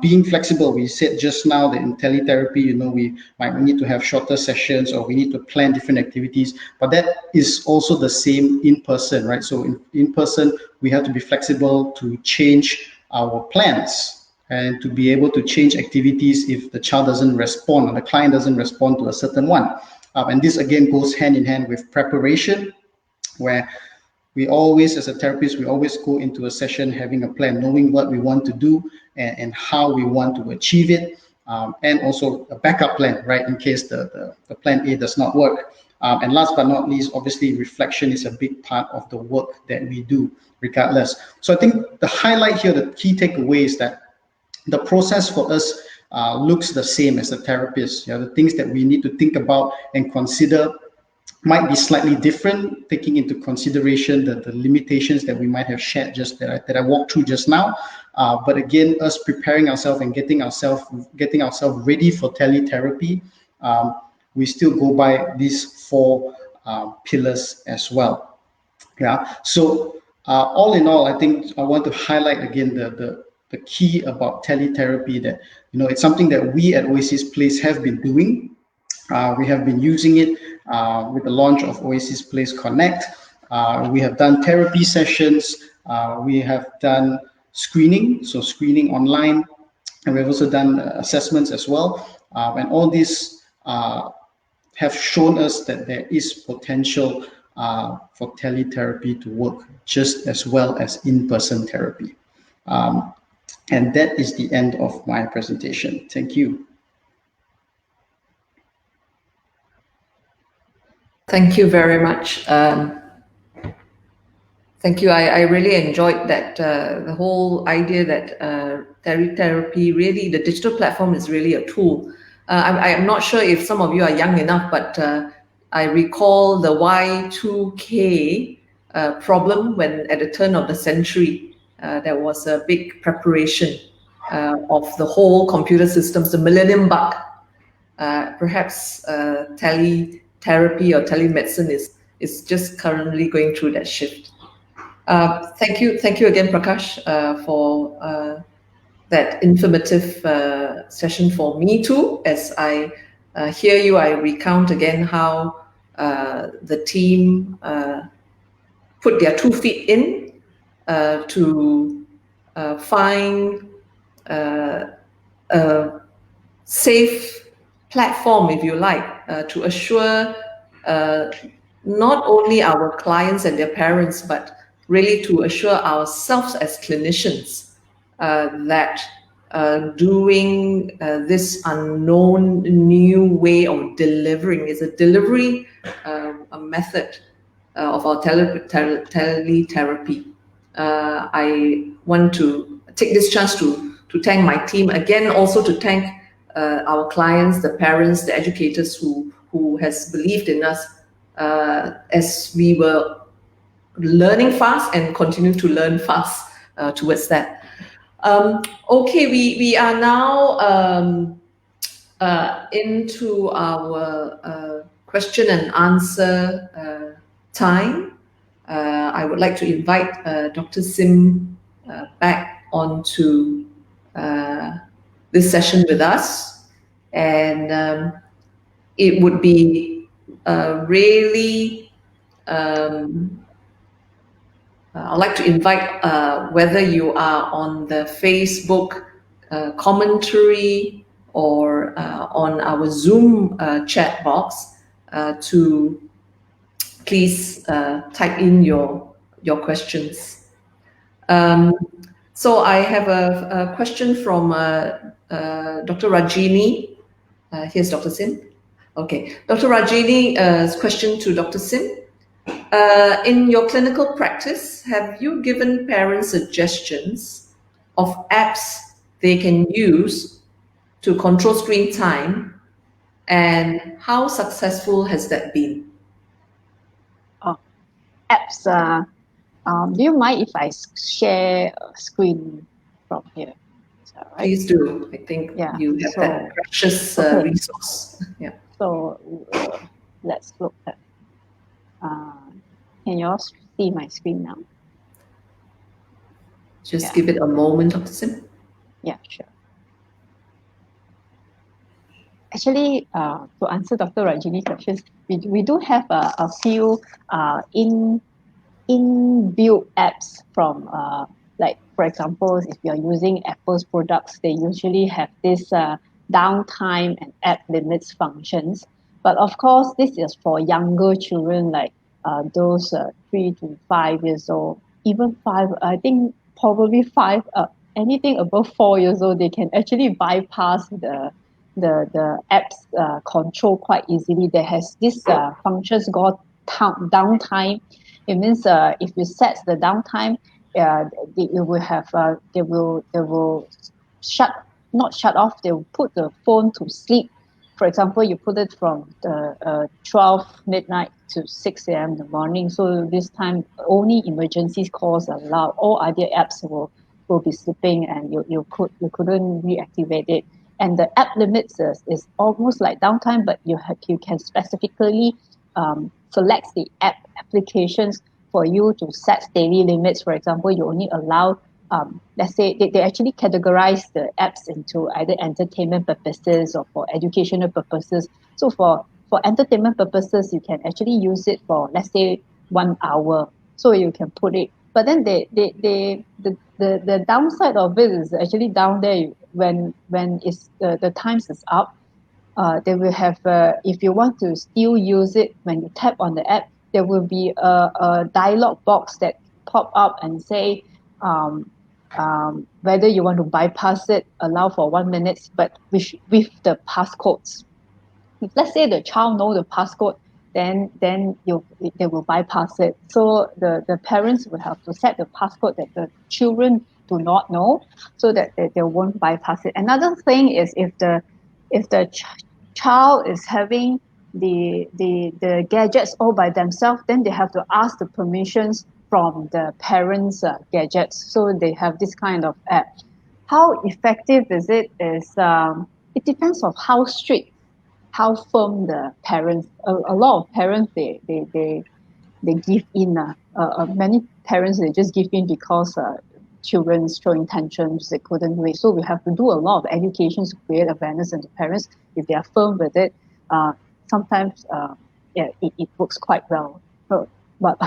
Being flexible, we said just now that in teletherapy, we might need to have shorter sessions, or we need to plan different activities, but that is also the same in person, right? So in person, we have to be flexible to change our plans and to be able to change activities if the child doesn't respond or the client doesn't respond to a certain one. And this again goes hand in hand with preparation, where we always, as a therapist, we always go into a session having a plan, knowing what we want to do and how we want to achieve it, and also a backup plan, right, in case the plan A does not work. And last but not least, obviously, reflection is a big part of the work that we do, regardless. So I think the highlight here, the key takeaway is that the process for us looks the same as a therapist. The things that we need to think about and consider might be slightly different, taking into consideration the limitations that we might have shared that I walked through just now. But again, us preparing ourselves and getting ourselves ready for teletherapy, we still go by these 4 pillars as well. Yeah. So all in all, I think I want to highlight again the key about teletherapy, that it's something that we at Oasis Place have been doing. We have been using it with the launch of Oasis Place Connect. We have done therapy sessions. We have done screening online, and we've also done assessments as well. And all these have shown us that there is potential for teletherapy to work just as well as in-person therapy. And that is the end of my presentation. Thank you. Thank you very much. Thank you. I really enjoyed that, the whole idea that therapy, really, the digital platform is really a tool. I'm not sure if some of you are young enough, but I recall the Y2K problem when at the turn of the century, there was a big preparation of the whole computer systems, the millennium bug. Perhaps teletherapy or telemedicine is just currently going through that shift. Thank you again, Prakash, for that informative session for me too. As I hear you, I recount again how the team put their 2 feet in to find a safe platform, if you like, to assure not only our clients and their parents, but really to assure ourselves as clinicians that doing this unknown new way of delivering is a delivery a method of our teletherapy I want to take this chance to thank my team again, also to thank our clients, the parents, the educators who has believed in us as we were learning fast and continue to learn fast towards that. Okay, we are now into our question and answer time. I would like to invite Dr. Sim back onto this session with us. And it would be really, I'd like to invite whether you are on the Facebook commentary or on our Zoom chat box to please type in your questions. So I have a question from Dr. Rajini. Here's Dr. Sim. Okay, Dr. Rajini's question to Dr. Sim. In your clinical practice, have you given parents suggestions of apps they can use to control screen time, and how successful has that been? Apps. Do you mind if I share a screen from here? Right? Please do. I think you have that precious resource. Yeah. So let's look at. Can you all see my screen now? Just give it a moment, Dr. Sim. Yeah, sure. Actually, to answer Dr. Rajini's questions, we do have a few inbuilt apps from like, for example, if you're using Apple's products, they usually have this downtime and app limits functions. But of course, this is for younger children, like those 3 to 5 years old, even 5. I think probably 5. Anything above 4 years old, they can actually bypass the app's control quite easily. There has this functions called downtime. It means if you set the downtime, it will have they will not shut off. They will put the phone to sleep. For example, you put it from the 12 midnight to 6 a.m. in the morning. So this time only emergency calls are allowed. All other apps will be sleeping, and you couldn't reactivate it. And the app limits is almost like downtime, but you can specifically select the applications for you to set daily limits. For example, you only allow, let's say, they actually categorize the apps into either entertainment purposes or for educational purposes. So for entertainment purposes, you can actually use it for, let's say, 1 hour. So you can put it. But then the downside of it is actually down there when it's the times is up. They will have if you want to still use it, when you tap on the app, there will be a dialog box that pop up and say whether you want to bypass it, allow for 1 minute, but with the passcodes. If let's say the child know the passcode, then they will bypass it. So the parents will have to set the passcode that the children do not know, so that they won't bypass it. Another thing is if the child is having the gadgets all by themselves, then they have to ask the permissions from the parents' gadgets. So they have this kind of app. How effective is it? It depends on how strict, how firm the parents. A lot of parents they give in. Many parents they just give in because children showing tantrums, they couldn't wait. So we have to do a lot of education to create awareness in the parents. If they are firm with it, sometimes it works quite well. So, but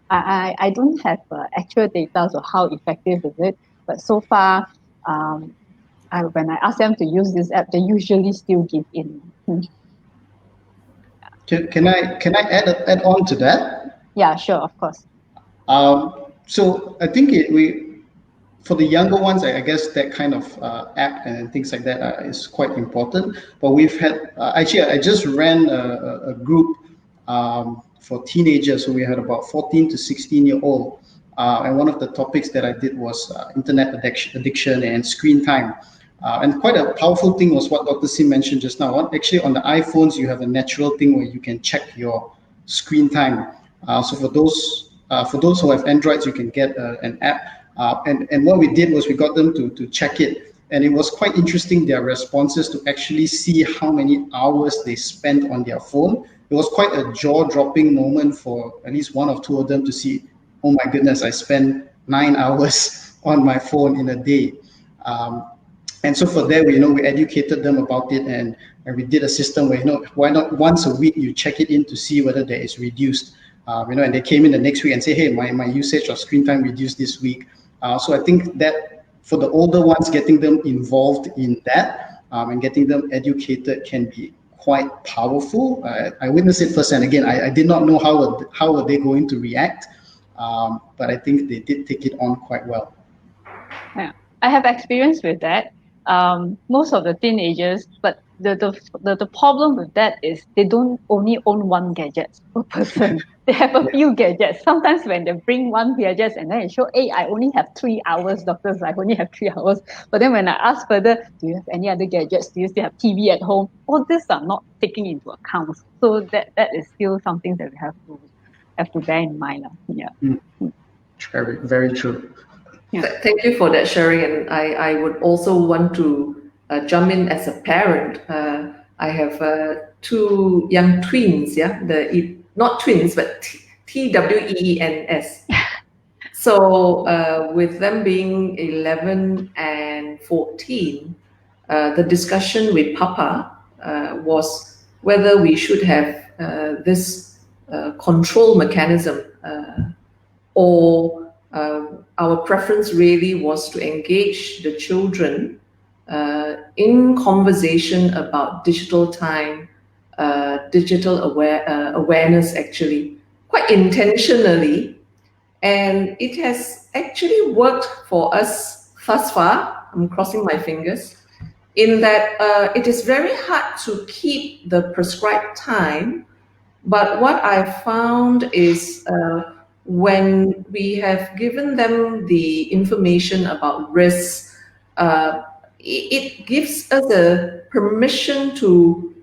I don't have actual data of how effective is it. But so far, when I ask them to use this app, they usually still give in. Can I add on to that? Yeah, sure, of course. So I think for the younger ones, I guess that kind of app and things like that is quite important. But we've had actually, I just ran a group for teenagers. So we had about 14 to 16-year-old and one of the topics that I did was internet addiction and screen time. And quite a powerful thing was what Dr. Sim mentioned just now. Actually, on the iPhones, you have a natural thing where you can check your screen time. So for those who have Androids, you can get an app. And what we did was we got them to check it. And it was quite interesting, their responses, to actually see how many hours they spent on their phone. It was quite a jaw-dropping moment for at least one or two of them to see, oh my goodness, I spent 9 hours on my phone in a day. Um, and so for that, we educated them about it, and we did a system where, why not once a week you check it in to see whether there is reduced. And they came in the next week and say, hey, my usage of screen time reduced this week. So I think that for the older ones, getting them involved in that and getting them educated can be quite powerful. I witnessed it firsthand. Again, I did not know how were they going to react, but I think they did take it on quite well. Yeah, I have experience with that. Most of the teenagers, but the problem with that is they don't only own one gadget per person. They have a few gadgets. Sometimes when they bring one gadget and then they show, hey, I only have 3 hours, doctors, I only have 3 hours. But then when I ask further, do you have any other gadgets? Do you still have TV at home? All these are not taken into account. So that is still something that we have to bear in mind. Yeah. Very, very true. Yeah. Thank you for that sharing. And I would also want to jump in as a parent. I have two young twins, not twins, but TWEENS. So with them being 11 and 14, the discussion with Papa was whether we should have this control mechanism or our preference really was to engage the children in conversation about digital time, digital awareness, actually, quite intentionally. And it has actually worked for us thus far. I'm crossing my fingers, in that it is very hard to keep the prescribed time. But what I found is when we have given them the information about risks, it gives us a permission to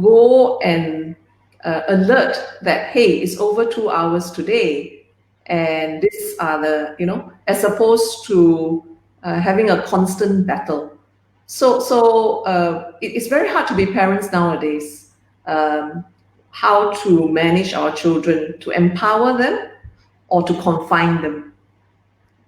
go and alert that, hey, it's over 2 hours today. And these are the, as opposed to having a constant battle. So it's very hard to be parents nowadays. How to manage our children, to empower them or to confine them.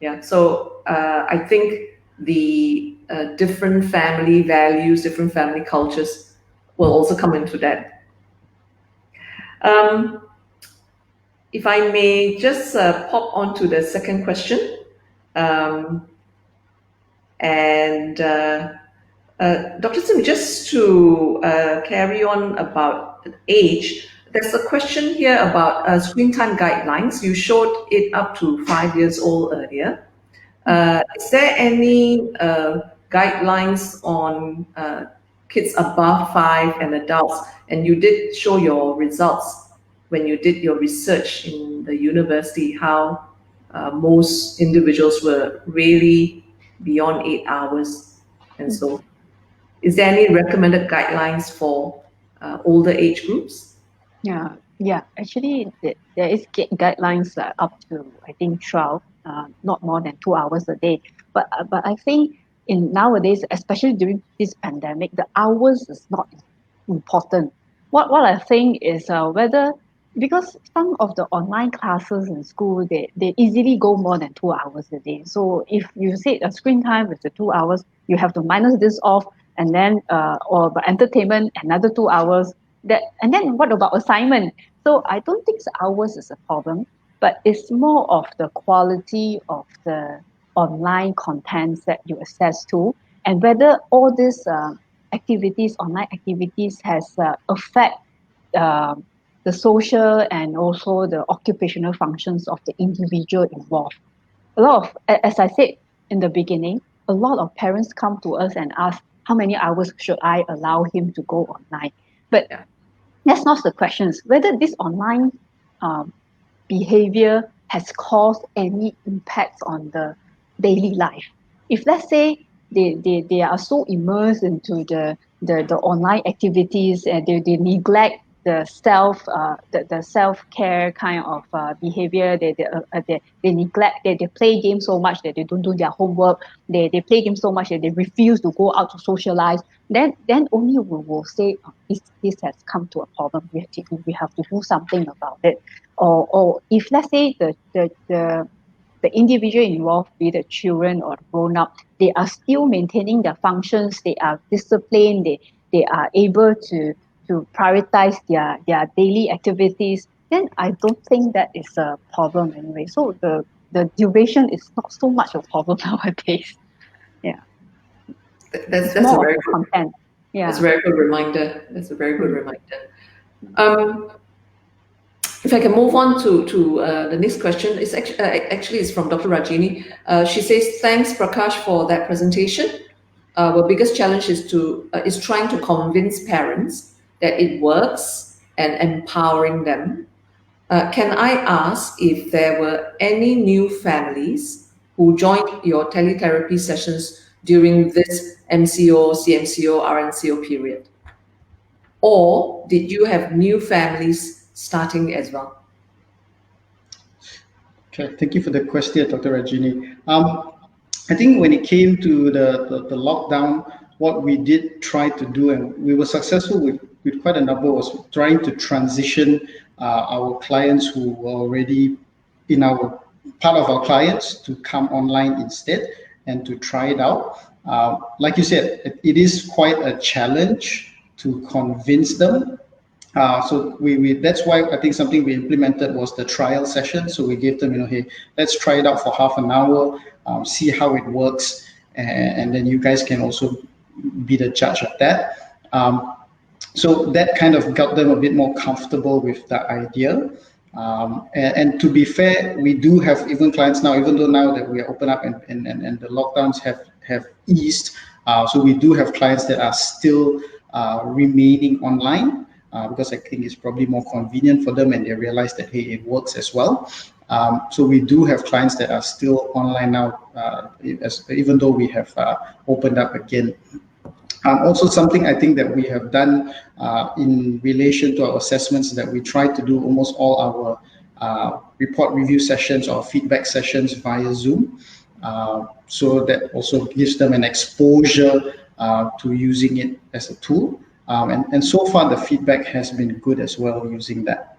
Yeah, so I think the different family values, different family cultures will also come into that. If I may just pop on to the second question. Dr. Sim, just to carry on about age, there's a question here about screen time guidelines. You showed it up to 5 years old earlier. Is there any guidelines on kids above 5 and adults? And you did show your results when you did your research in the university, how most individuals were really beyond 8 hours. And so, is there any recommended guidelines for older age groups? Yeah. Actually, there is guidelines up to, I think, 12, not more than 2 hours a day. But I think in nowadays, especially during this pandemic, the hours is not important. What I think is whether, because some of the online classes in school, they easily go more than 2 hours a day. So if you say a screen time is the 2 hours, you have to minus this off, and then or the entertainment another 2 hours. And then what about assignment? So I don't think the hours is a problem, but it's more of the quality of the online contents that you access to, and whether all these online activities has affect the social and also the occupational functions of the individual involved. A lot of, as I said in the beginning, a lot of parents come to us and ask, how many hours should I allow him to go online? But that's not the question. Whether this online behavior has caused any impacts on the daily life. If let's say they are so immersed into the online activities and they neglect the self-care kind of behavior. They neglect, they play games so much that they don't do their homework. They play games so much that they refuse to go out to socialize. Then only we will say, oh, this has come to a problem. We have to do something about it. Or if let's say the individual involved, be the children or grown up, they are still maintaining their functions, they are disciplined, they are able to prioritize their daily activities, then I don't think that is a problem anyway. So the duration is not so much a problem nowadays. Yeah. It's That's a more of very the good. content. That's a Yeah. very good reminder. That's a very good Mm. reminder. Um, if I can move on to the next question, it's actually it's from Dr. Rajini. She says, "Thanks, Prakash, for that presentation. Our biggest challenge is trying to convince parents that it works and empowering them. Can I ask if there were any new families who joined your teletherapy sessions during this MCO, CMCO, RNCO period? Or did you have new families starting as well?" Okay, thank you for the question, Dr. Rajini. I think when it came to the lockdown, what we did try to do, and we were successful with quite a number, was trying to transition our clients who were already in our part of our clients to come online instead and to try it out. Like you said, it is quite a challenge to convince them. So we that's why I think something we implemented was the trial session. So we gave them, hey, let's try it out for half an hour, see how it works, and then you guys can also be the judge of that. So that kind of got them a bit more comfortable with the idea. And to be fair, we do have even clients now, even though now that we are open up and the lockdowns have eased. So we do have clients that are still remaining online because I think it's probably more convenient for them and they realize that, hey, it works as well. So we do have clients that are still online now, even though we have opened up again. Also, something I think that we have done in relation to our assessments that we try to do almost all our report review sessions or feedback sessions via Zoom. So that also gives them an exposure to using it as a tool. And so far, the feedback has been good as well using that.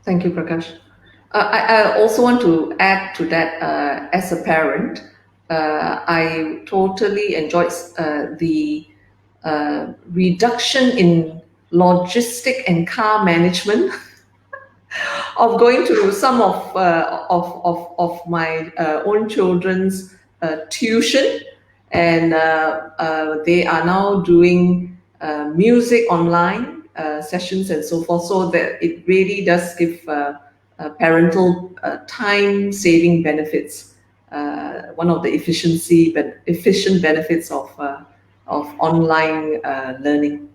Thank you, Prakash. I also want to add to that. As a parent, I totally enjoyed the reduction in logistic and car management of going to some of my own children's tuition, and they are now doing music online sessions and so forth. So that it really does give parental time-saving benefits. One of the efficient benefits of online learning.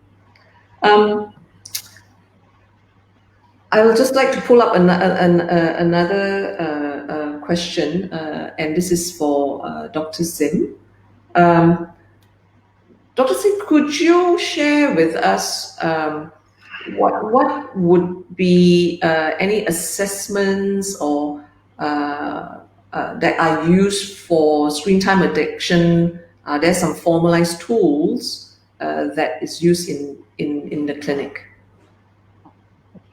I would just like to pull up another question, and this is for Dr. Sim. Dr. Sim, could you share with us what would be any assessments or that are used for screen time addiction? There's some formalized tools that is used in the clinic.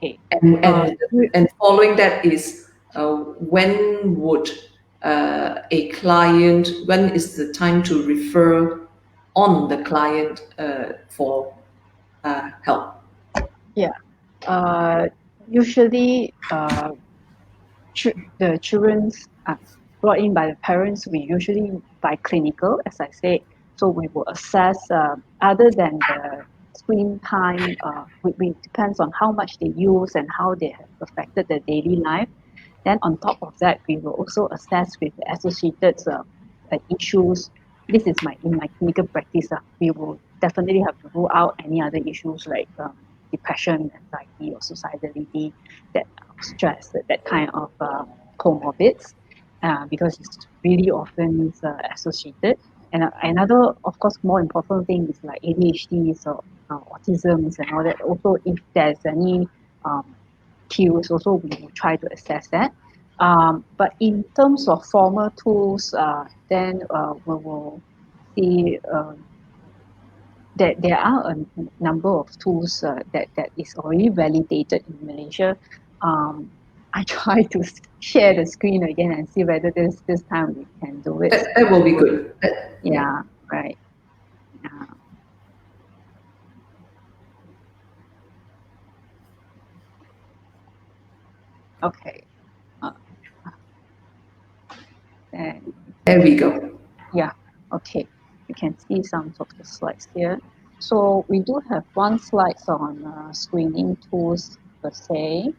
Okay. And following that is when would when is the time to refer on the client for help? Yeah. Usually, the children's are brought in by the parents. We usually by clinical, as I said. So we will assess other than the screen time. We depends on how much they use and how they have affected their daily life. Then on top of that, we will also assess with the associated issues. This is in my clinical practice. We will definitely have to rule out any other issues like depression, anxiety, or suicidality, that stress, that kind of comorbids, because it's really often associated. And another, of course, more important thing is like ADHD, so autisms and all that. Also, if there's any cues, also we will try to assess that. But in terms of formal tools, then we will see that there are a number of tools that is already validated in Malaysia. I try to share the screen again and see whether this time we can do it. That will be good. Yeah, right. Okay. Uh, and There we go. yeah, okay. You can see some of the slides here. So we do have one slide on screening tools per se.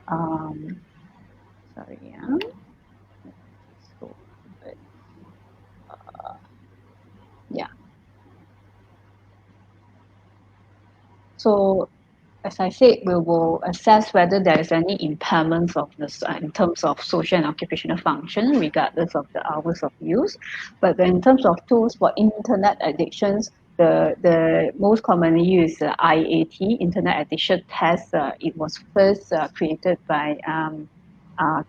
Um, sorry, yeah. Let me just go through it. Yeah. So as I said, we will assess whether there is any impairments of this in terms of social and occupational function, regardless of the hours of use. But in terms of tools for internet addictions, the most commonly used IAT, Internet Addiction Test. It was first created by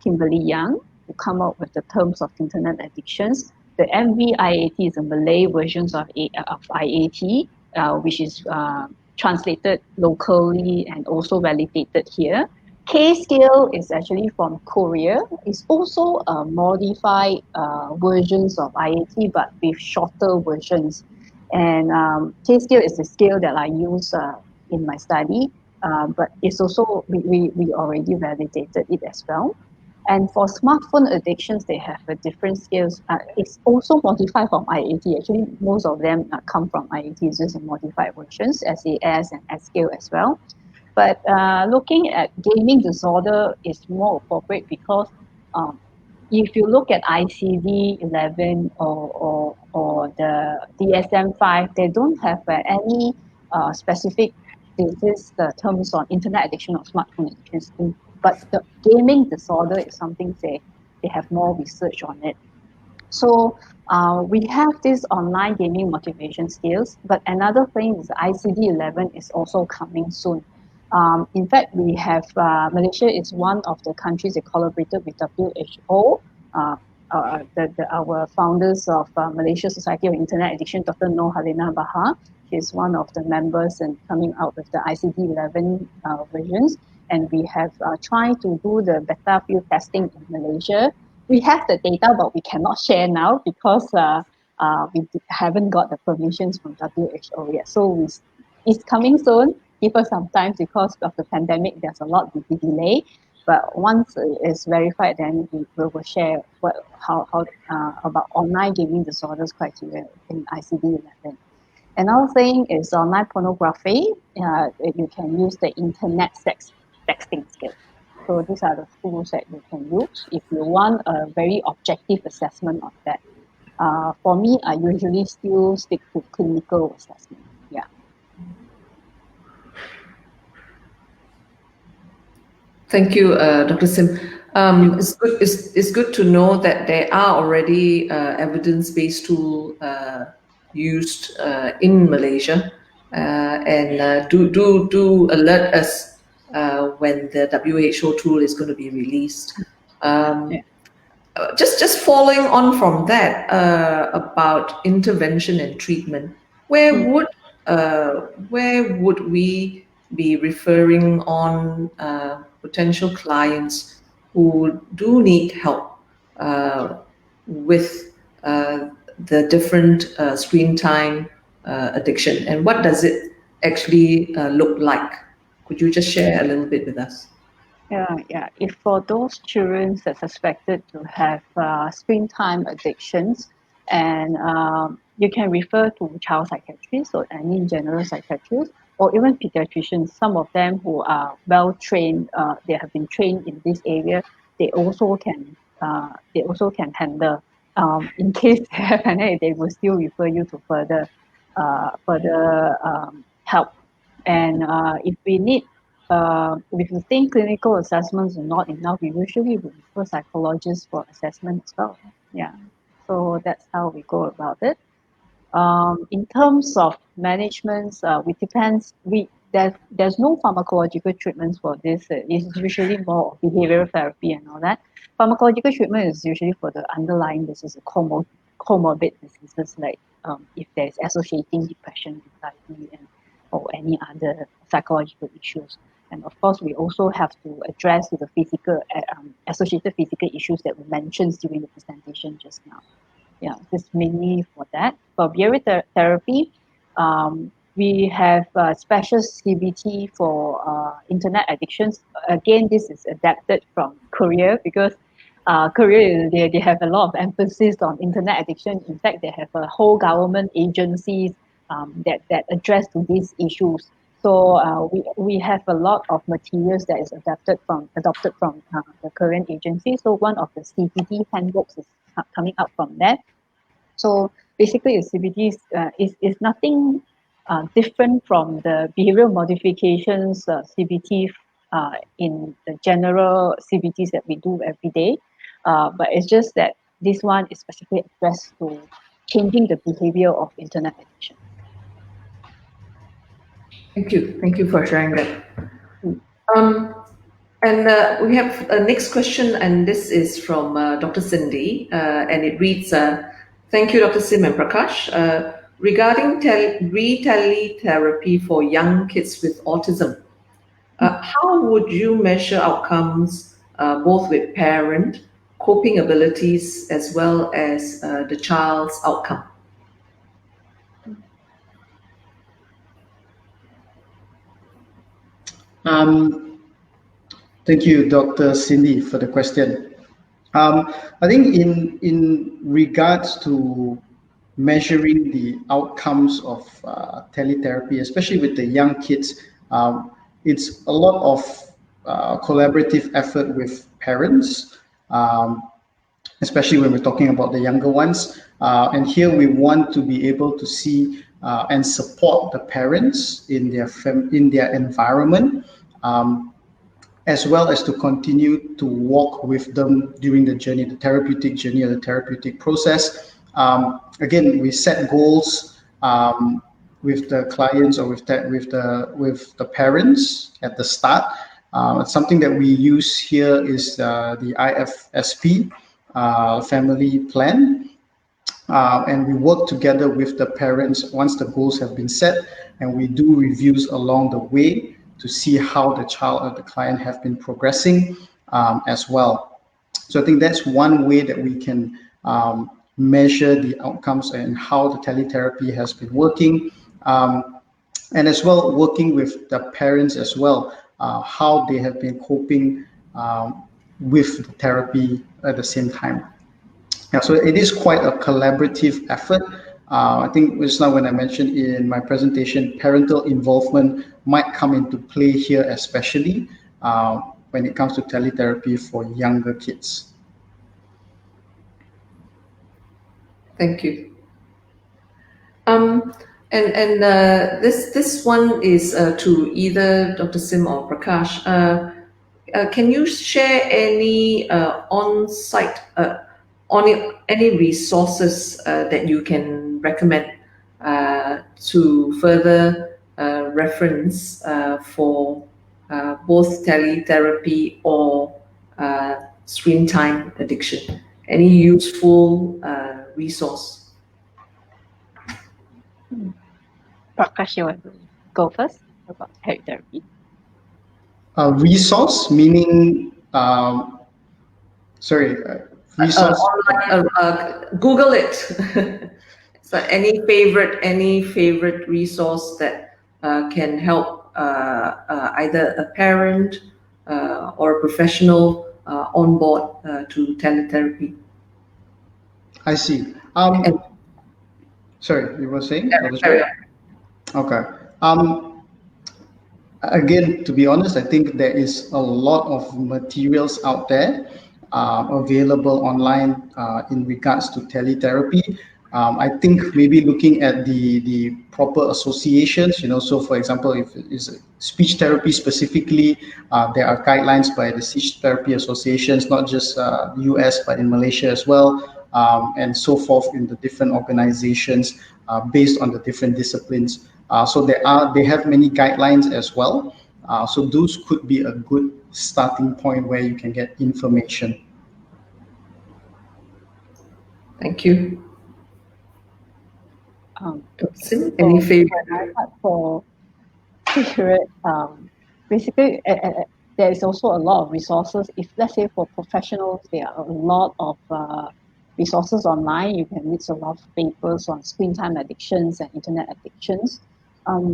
Kimberly Young, who come up with the terms of internet addictions. The MVIAT is a Malay version of IAT, which is translated locally and also validated here. K scale is actually from Korea. It's also a modified versions of IAT, but with shorter versions. And K scale is the scale that I use in my study, but it's also we already validated it as well. And for smartphone addictions, they have a different scales. It's also modified from IAT. Actually, most of them come from IAT, just in modified versions, SAS and S scale as well. But looking at gaming disorder is more appropriate because um, if you look at ICD-11 or the DSM-5, they don't have any specific disease terms on internet addiction or smartphone addictions. But the gaming disorder is something they have more research on it. So we have this online gaming motivation skills, but another thing is ICD-11 is also coming soon. In fact, we have Malaysia is one of the countries that collaborated with WHO. Our founders of Malaysia Society of Internet Addiction, Dr. Noor Halina Bahar, she's one of the members and coming out with the ICD-11 versions. And we have tried to do the beta field testing in Malaysia. We have the data, but we cannot share now because we haven't got the permissions from WHO yet. So it's coming soon. Give us some time because of the pandemic. There's a lot of delay. But once it's verified, then we will share how about online gaming disorders criteria in ICD-11. Another thing is online pornography. You can use the internet sex texting skill. So these are the tools that you can use if you want a very objective assessment of that. For me, I usually still stick to clinical assessment. Yeah. Thank you, Dr. Sim. It's good to know that there are already evidence-based tools used in Malaysia, and do alert us when the WHO tool is going to be released. Yeah. Just following on from that about intervention and treatment, where would we be referring on potential clients who do need help with the different screen time addiction, and what does it actually look like? Could you just share a little bit with us? Yeah. If for those children that suspected to have screen time addictions, and you can refer to child psychiatrists or any general psychiatrist or even pediatricians. Some of them who are well trained, they have been trained in this area. They also can handle. In case they have any, they will still refer you to further help And if we need, if we think clinical assessments are not enough, we usually would refer psychologists for assessment as well. Yeah. So that's how we go about it. In terms of management, it depends. There's no pharmacological treatments for this. It's usually more of behavioral therapy and all that. Pharmacological treatment is usually for the underlying disease, comorbid diseases like if there's associating depression, anxiety, and or any other psychological issues. And of course, we also have to address the physical associated physical issues that we mentioned during the presentation just now. Yeah, this mainly for that. For behavioral therapy, we have special CBT for internet addictions. Again, this is adapted from Korea because Korea, they have a lot of emphasis on internet addiction. In fact, they have a whole government agencies that address to these issues. So we have a lot of materials that is adopted from the Korean agency. So one of the CBT handbooks is coming out from that. So basically, the CBT is nothing different from the behavioral modifications CBT in the general CBTs that we do every day. But it's just that this one is specifically addressed to changing the behavior of internet addiction. Thank you. Thank you for sharing that. Mm. And we have a next question, and this is from Dr. Cindy, and it reads, thank you, Dr. Sim and Prakash. Regarding teletherapy for young kids with autism, how would you measure outcomes both with parent, coping abilities, as well as the child's outcome? Thank you, Dr. Cindy, for the question. I think in regards to measuring the outcomes of teletherapy, especially with the young kids, it's a lot of collaborative effort with parents, especially when we're talking about the younger ones. And here we want to be able to see and support the parents in their environment. As well as to continue to walk with them during the journey, the therapeutic journey or the therapeutic process. Again, we set goals with the clients or with the parents at the start. Something that we use here is the IFSP family plan. And we work together with the parents once the goals have been set, and we do reviews along the way to see how the child or the client have been progressing as well. So I think that's one way that we can measure the outcomes and how the teletherapy has been working. And as well, working with the parents as well, how they have been coping with the therapy at the same time. Yeah, so it is quite a collaborative effort. I think just now when I mentioned in my presentation, parental involvement might come into play here, especially when it comes to teletherapy for younger kids. Thank you. And this one is to either Dr. Sim or Prakash. Can you share any on-site any resources that you can recommend to further reference for both teletherapy or screen time addiction? Any useful resource? Prakash, you want to go first about therapy? Resource meaning, resource. Google it. So any favorite resource that can help either a parent or a professional on board to teletherapy? I see. Sorry, you were saying? Okay. Again, to be honest, I think there is a lot of materials out there available online in regards to teletherapy. I think maybe looking at the proper associations, so for example, if it is speech therapy specifically, there are guidelines by the speech therapy associations, not just US, but in Malaysia as well, and so forth in the different organizations based on the different disciplines. So they have many guidelines as well. So those could be a good starting point where you can get information. Thank you. Um, Sim, any for my favorite? part, for period, basically, there is also a lot of resources. If let's say for professionals, there are a lot of resources online. You can read a lot of papers on screen time addictions and internet addictions.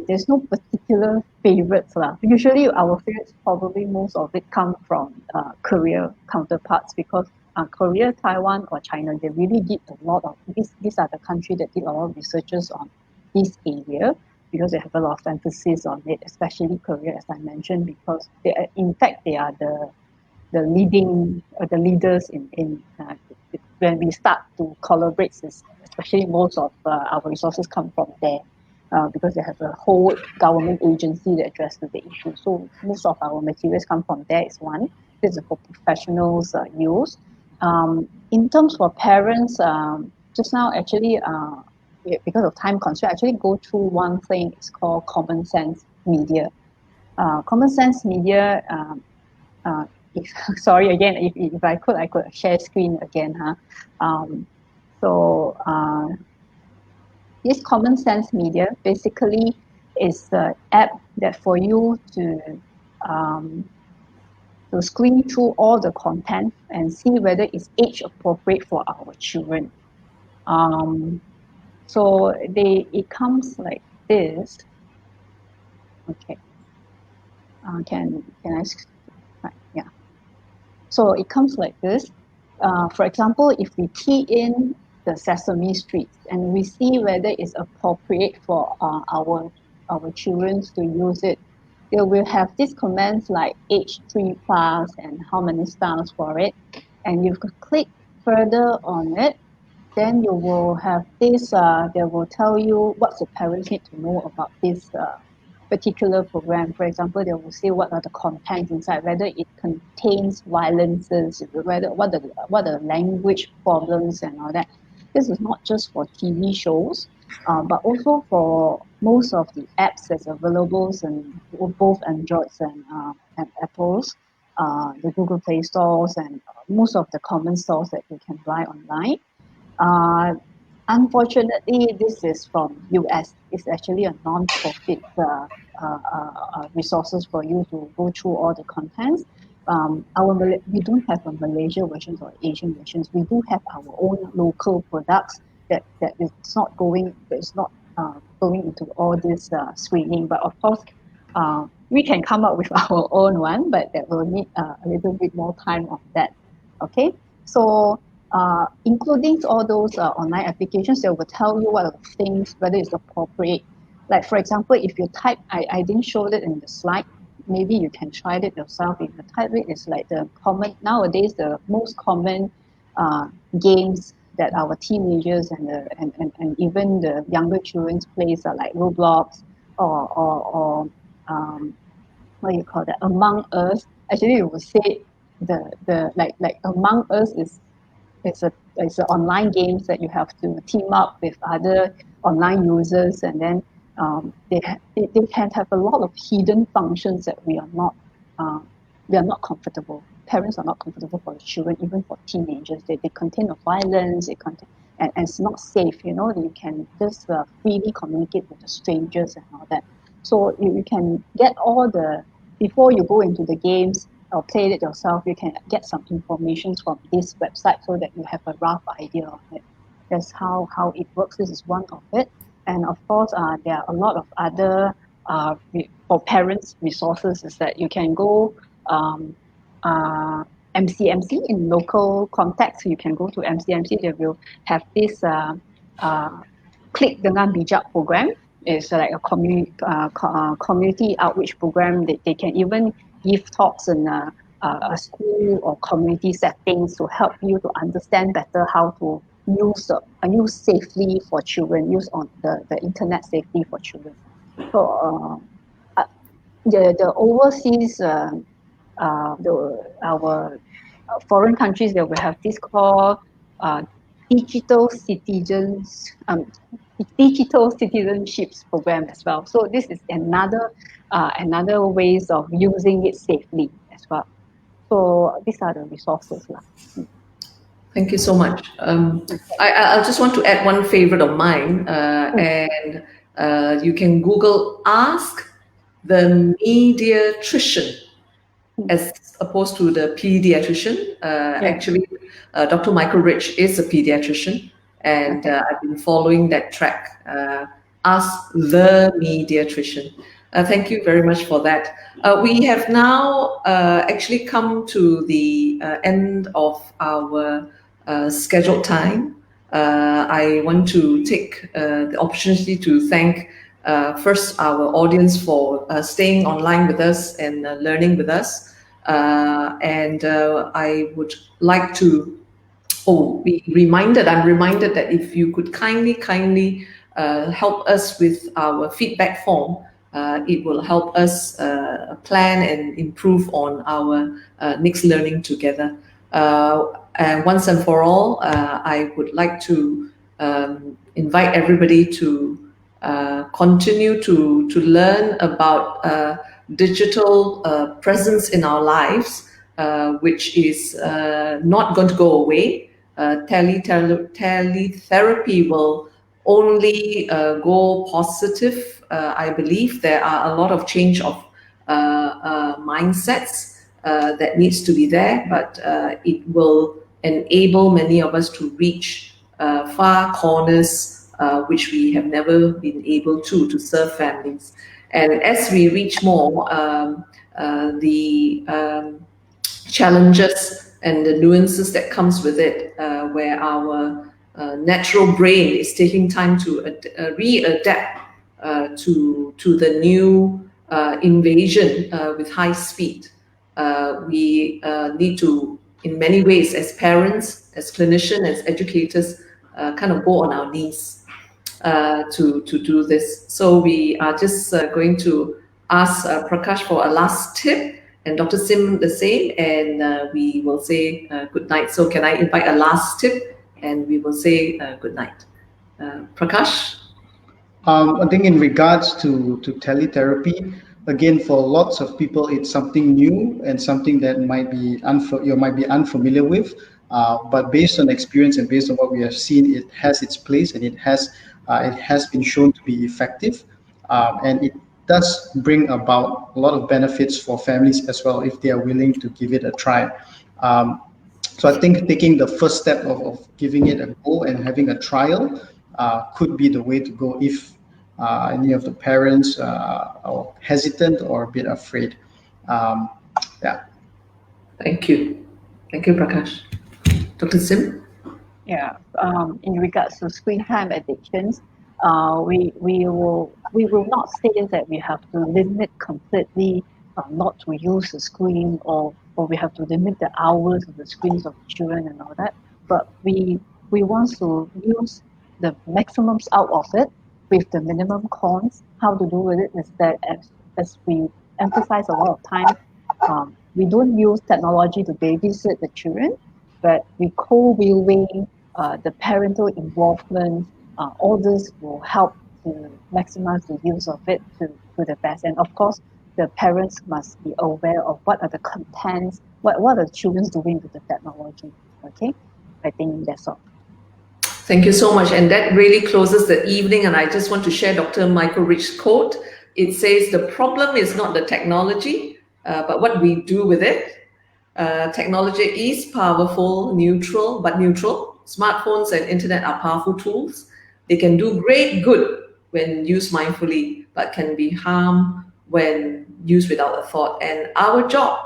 There's no particular favorites lah. Usually, our favorites probably most of it come from Korea counterparts because Korea, Taiwan, or China, they really did a lot of these are the country that did a lot of researches on this area because they have a lot of emphasis on it, especially Korea, as I mentioned, because in fact, they are the leading the leaders in when we start to collaborate, especially most of our resources come from there. Because they have a whole government agency that addresses the issue. So most of our materials come from there is one. This is for professionals use. In terms for parents, just now actually because of time constraint, actually go through one thing. It's called Common Sense Media. Common Sense Media. If, sorry again, if I could share screen again, huh? So this Common Sense Media basically is the app that for you um, to screen through all the content and see whether it's age appropriate for our children. So it comes like this. Okay. Can I? Right, yeah. So it comes like this. For example, if we key in the Sesame Street and we see whether it's appropriate for our children to use it, they will have these comments like age 3+ and how many stars for it. And you could click further on it, then you will have this, they will tell you what the parents need to know about this particular program. For example, they will say what are the contents inside, whether it contains violences, whether what are the language problems and all that. This is not just for TV shows, but also for most of the apps that's available in both Androids and Apples, the Google Play stores and most of the common stores that you can buy online. Uh, Unfortunately, this is from US. It's actually a non-profit resources for you to go through all the contents. We don't have a Malaysia versions or Asian versions. We do have our own local products that is not going into all this screening. But of course, we can come up with our own one, but that will need a little bit more time on that. Okay, so including all those online applications that will tell you what are the things, whether it's appropriate. Like for example, if you type, I didn't show it in the slide, maybe you can try it yourself. If you type it, it's like nowadays the most common games that our teenagers and even the younger children plays are like Roblox or what you call that, Among Us. Actually, you would say the like Among Us is it's a online games that you have to team up with other online users, and then they can have a lot of hidden functions that we are not comfortable. Parents are not comfortable for the children, even for teenagers. They contain of violence. They contain and it's not safe. You know, you can just freely communicate with the strangers and all that. So you can get all the before you go into the games or play it yourself, you can get some information from this website so that you have a rough idea of it. That's how it works. This is one of it. And of course, there are a lot of other for parents resources is that you can go MCMC in local context. You can go to MCMC. They will have this Klik Dengan Bijak program. It's like a community outreach program. They can even give talks in a school or community settings to help you to understand better how to use safely for children, use on the internet safely for children. So the overseas our foreign countries, that we have this called uh, digital citizens digital citizenships program as well. So this is another ways of using it safely as well. So these are the resources lah. Thank you so much. I just want to add one favorite of mine, and you can Google Ask the Mediatrician as opposed to the pediatrician. Actually, Dr. Michael Rich is a pediatrician, and I've been following that track. Ask the Mediatrician. Thank you very much for that. We have now actually come to the end of our scheduled time. I want to take the opportunity to thank first our audience for staying online with us and learning with us. And I would like to I'm reminded that if you could kindly help us with our feedback form, it will help us plan and improve on our next learning together. And once and for all, I would like to invite everybody to continue to learn about digital presence in our lives, which is not going to go away. Teletherapy will only go positive. I believe there are a lot of change of mindsets that needs to be there, but it will enable many of us to reach far corners which we have never been able to serve families. And as we reach more, the challenges and the nuances that comes with it, where our natural brain is taking time to readapt to the new invasion with high speed. We need to, in many ways, as parents, as clinicians, as educators, kind of go on our knees to do this. So we are just going to ask Prakash for a last tip, and Dr. Sim the same, and we will say good night. So can I invite a last tip, and we will say good night. Prakash? I think in regards to teletherapy, again, for lots of people, it's something new and something that you might be unfamiliar with. But based on experience and based on what we have seen, it has its place, and it has been shown to be effective, and it does bring about a lot of benefits for families as well if they are willing to give it a try. So I think taking the first step of giving it a go and having a trial could be the way to go if any of the parents are hesitant or a bit afraid. Yeah. Thank you. Thank you, Prakash. Dr. Sim? Yeah. In regards to screen time addictions, we will not say that we have to limit completely not to use the screen, or we have to limit the hours of the screens of children and all that. But we want to use the maximums out of it with the minimum cons. How to do with it is that as we emphasize a lot of time, we don't use technology to babysit the children, but we co-viewing the parental involvement. All this will help to maximize the use of it to the best. And of course, the parents must be aware of what are the contents, what are the children doing with the technology. Okay, I think that's all. Thank you so much. And that really closes the evening. And I just want to share Dr. Michael Rich's quote. It says, the problem is not the technology, but what we do with it. Technology is powerful, neutral. Smartphones and internet are powerful tools. They can do great good when used mindfully, but can be harm when used without a thought. And our job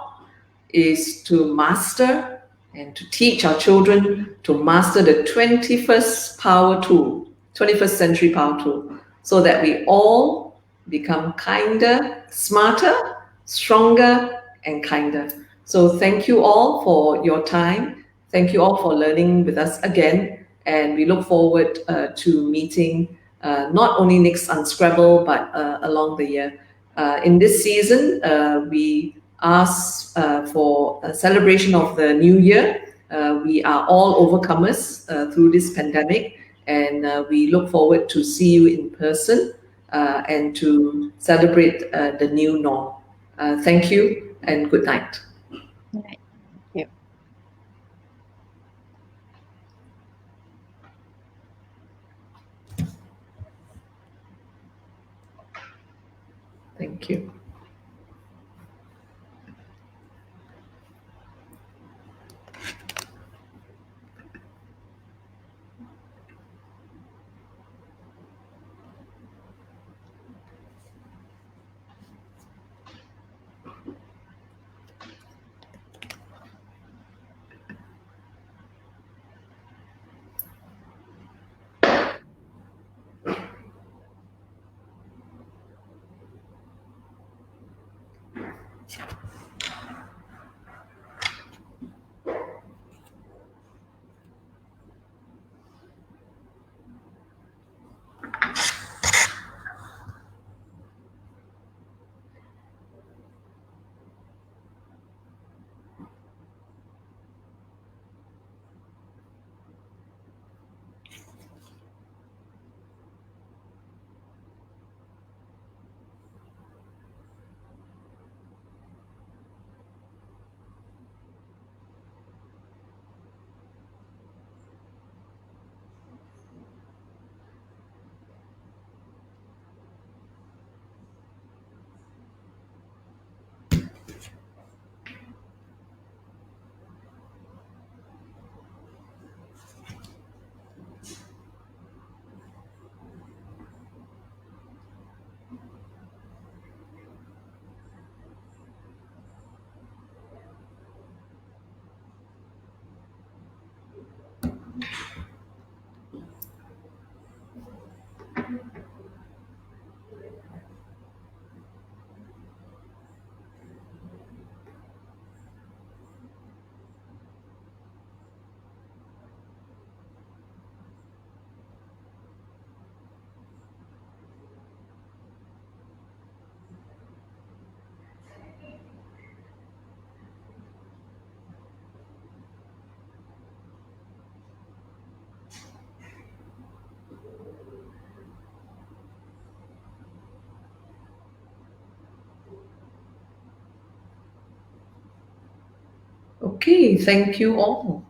is to master and to teach our children to master the 21st century power tool, so that we all become kinder, smarter, stronger, and kinder. So thank you all for your time. Thank you all for learning with us again. and we look forward to meeting not only next Unscrabble but along the year. In this season, we ask for a celebration of the new year. We are all overcomers through this pandemic, and we look forward to see you in person and to celebrate the new norm. Thank you and good night. Right. Thank you. Thank you. Okay, thank you all.